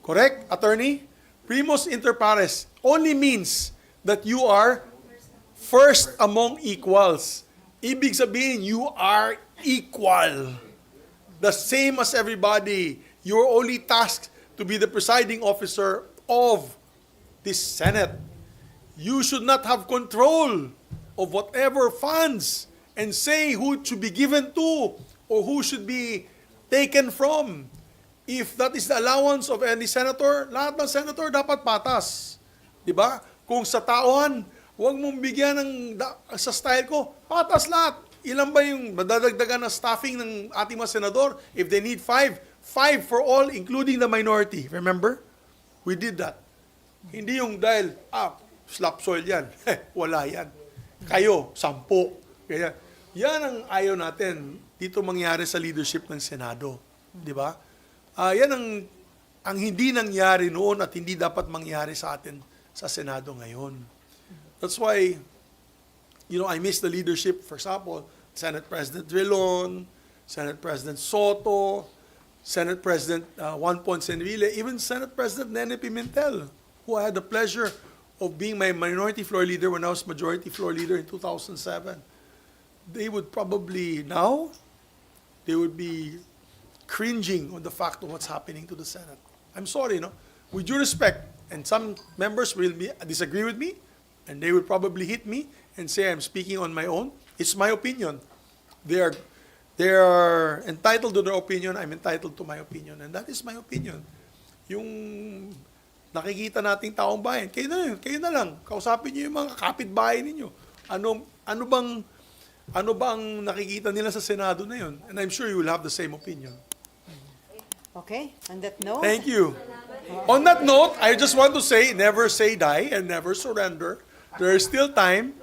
Correct, attorney? Primus inter pares only means that you are first among equals. Ibig sabihin, you are equal. The same as everybody. You're only tasked to be the presiding officer of this Senate. You should not have control of whatever funds and say who should be given to or who should be taken from. If that is the allowance of any senator, lahat ng senator dapat patas. Diba? Kung sa taon, huwag mong bigyan sa style ko, patas lahat. Ilan ba yung madadagdagan na staffing ng ating mga senador? If they need 5 for all, including the minority. Remember? We did that. Hindi yung dahil, slap soil yan. Wala yan. Kayo, 10. Kaya, yan ang ayaw natin dito mangyari sa leadership ng Senado. Di ba? Yan ang hindi nangyari noon at hindi dapat mangyari sa atin sa Senado ngayon. That's why, I miss the leadership, for example, Senate President Drilon, Senate President Soto, Senate President Juan Ponce Enrile, even Senate President Nene Pimentel, who I had the pleasure of being my minority floor leader when I was majority floor leader in 2007. They would probably now, they would be cringing on the fact of what's happening to the Senate. I'm sorry, with due respect, and some members will disagree with me, And they will probably hit me and say I'm speaking on my own. It's my opinion. They are entitled to their opinion. I'm entitled to my opinion. And that is my opinion. Yung nakikita nating taong bayan, kayo na lang. Kausapin niyo yung mga kapitbahay ninyo. Ano bang nakikita nila sa Senado na yun? And I'm sure you will have the same opinion. Okay, on that note. Thank you. On that note, I just want to say, never say die and never surrender. There is still time.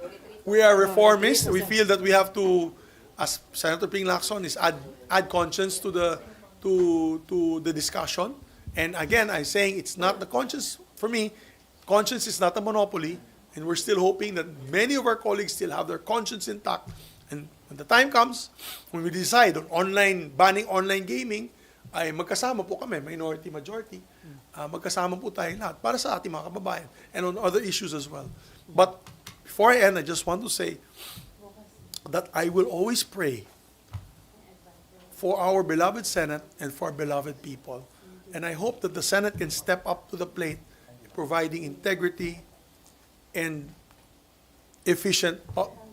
We are reformists. We feel that we have to, as Senator Ping Lacson is, add conscience to the discussion. And again, I'm saying it's not the conscience. For me, conscience is not a monopoly. And we're still hoping that many of our colleagues still have their conscience intact. And when the time comes, when we decide on banning online gaming, ay magkasama po kami, minority, majority, magkasama po tayo lahat para sa ating mga kababayan and on other issues as well. But before I end, I just want to say that I will always pray for our beloved Senate and for our beloved people. And I hope that the Senate can step up to the plate in providing integrity and efficient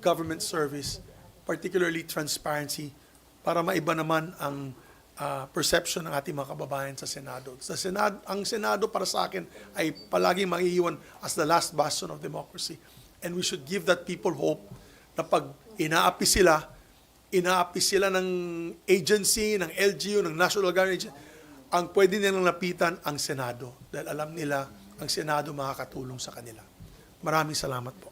government service, particularly transparency, para maiba naman ang perception ng ating mga kababayan sa Senado. Ang Senado para sa akin ay palaging maiiwan as the last bastion of democracy. And we should give that people hope na pag inaapi sila ng agency, ng LGU, ng National Government Agency, ang pwede nilang lapitan ang Senado dahil alam nila ang Senado makakatulong sa kanila. Maraming salamat po.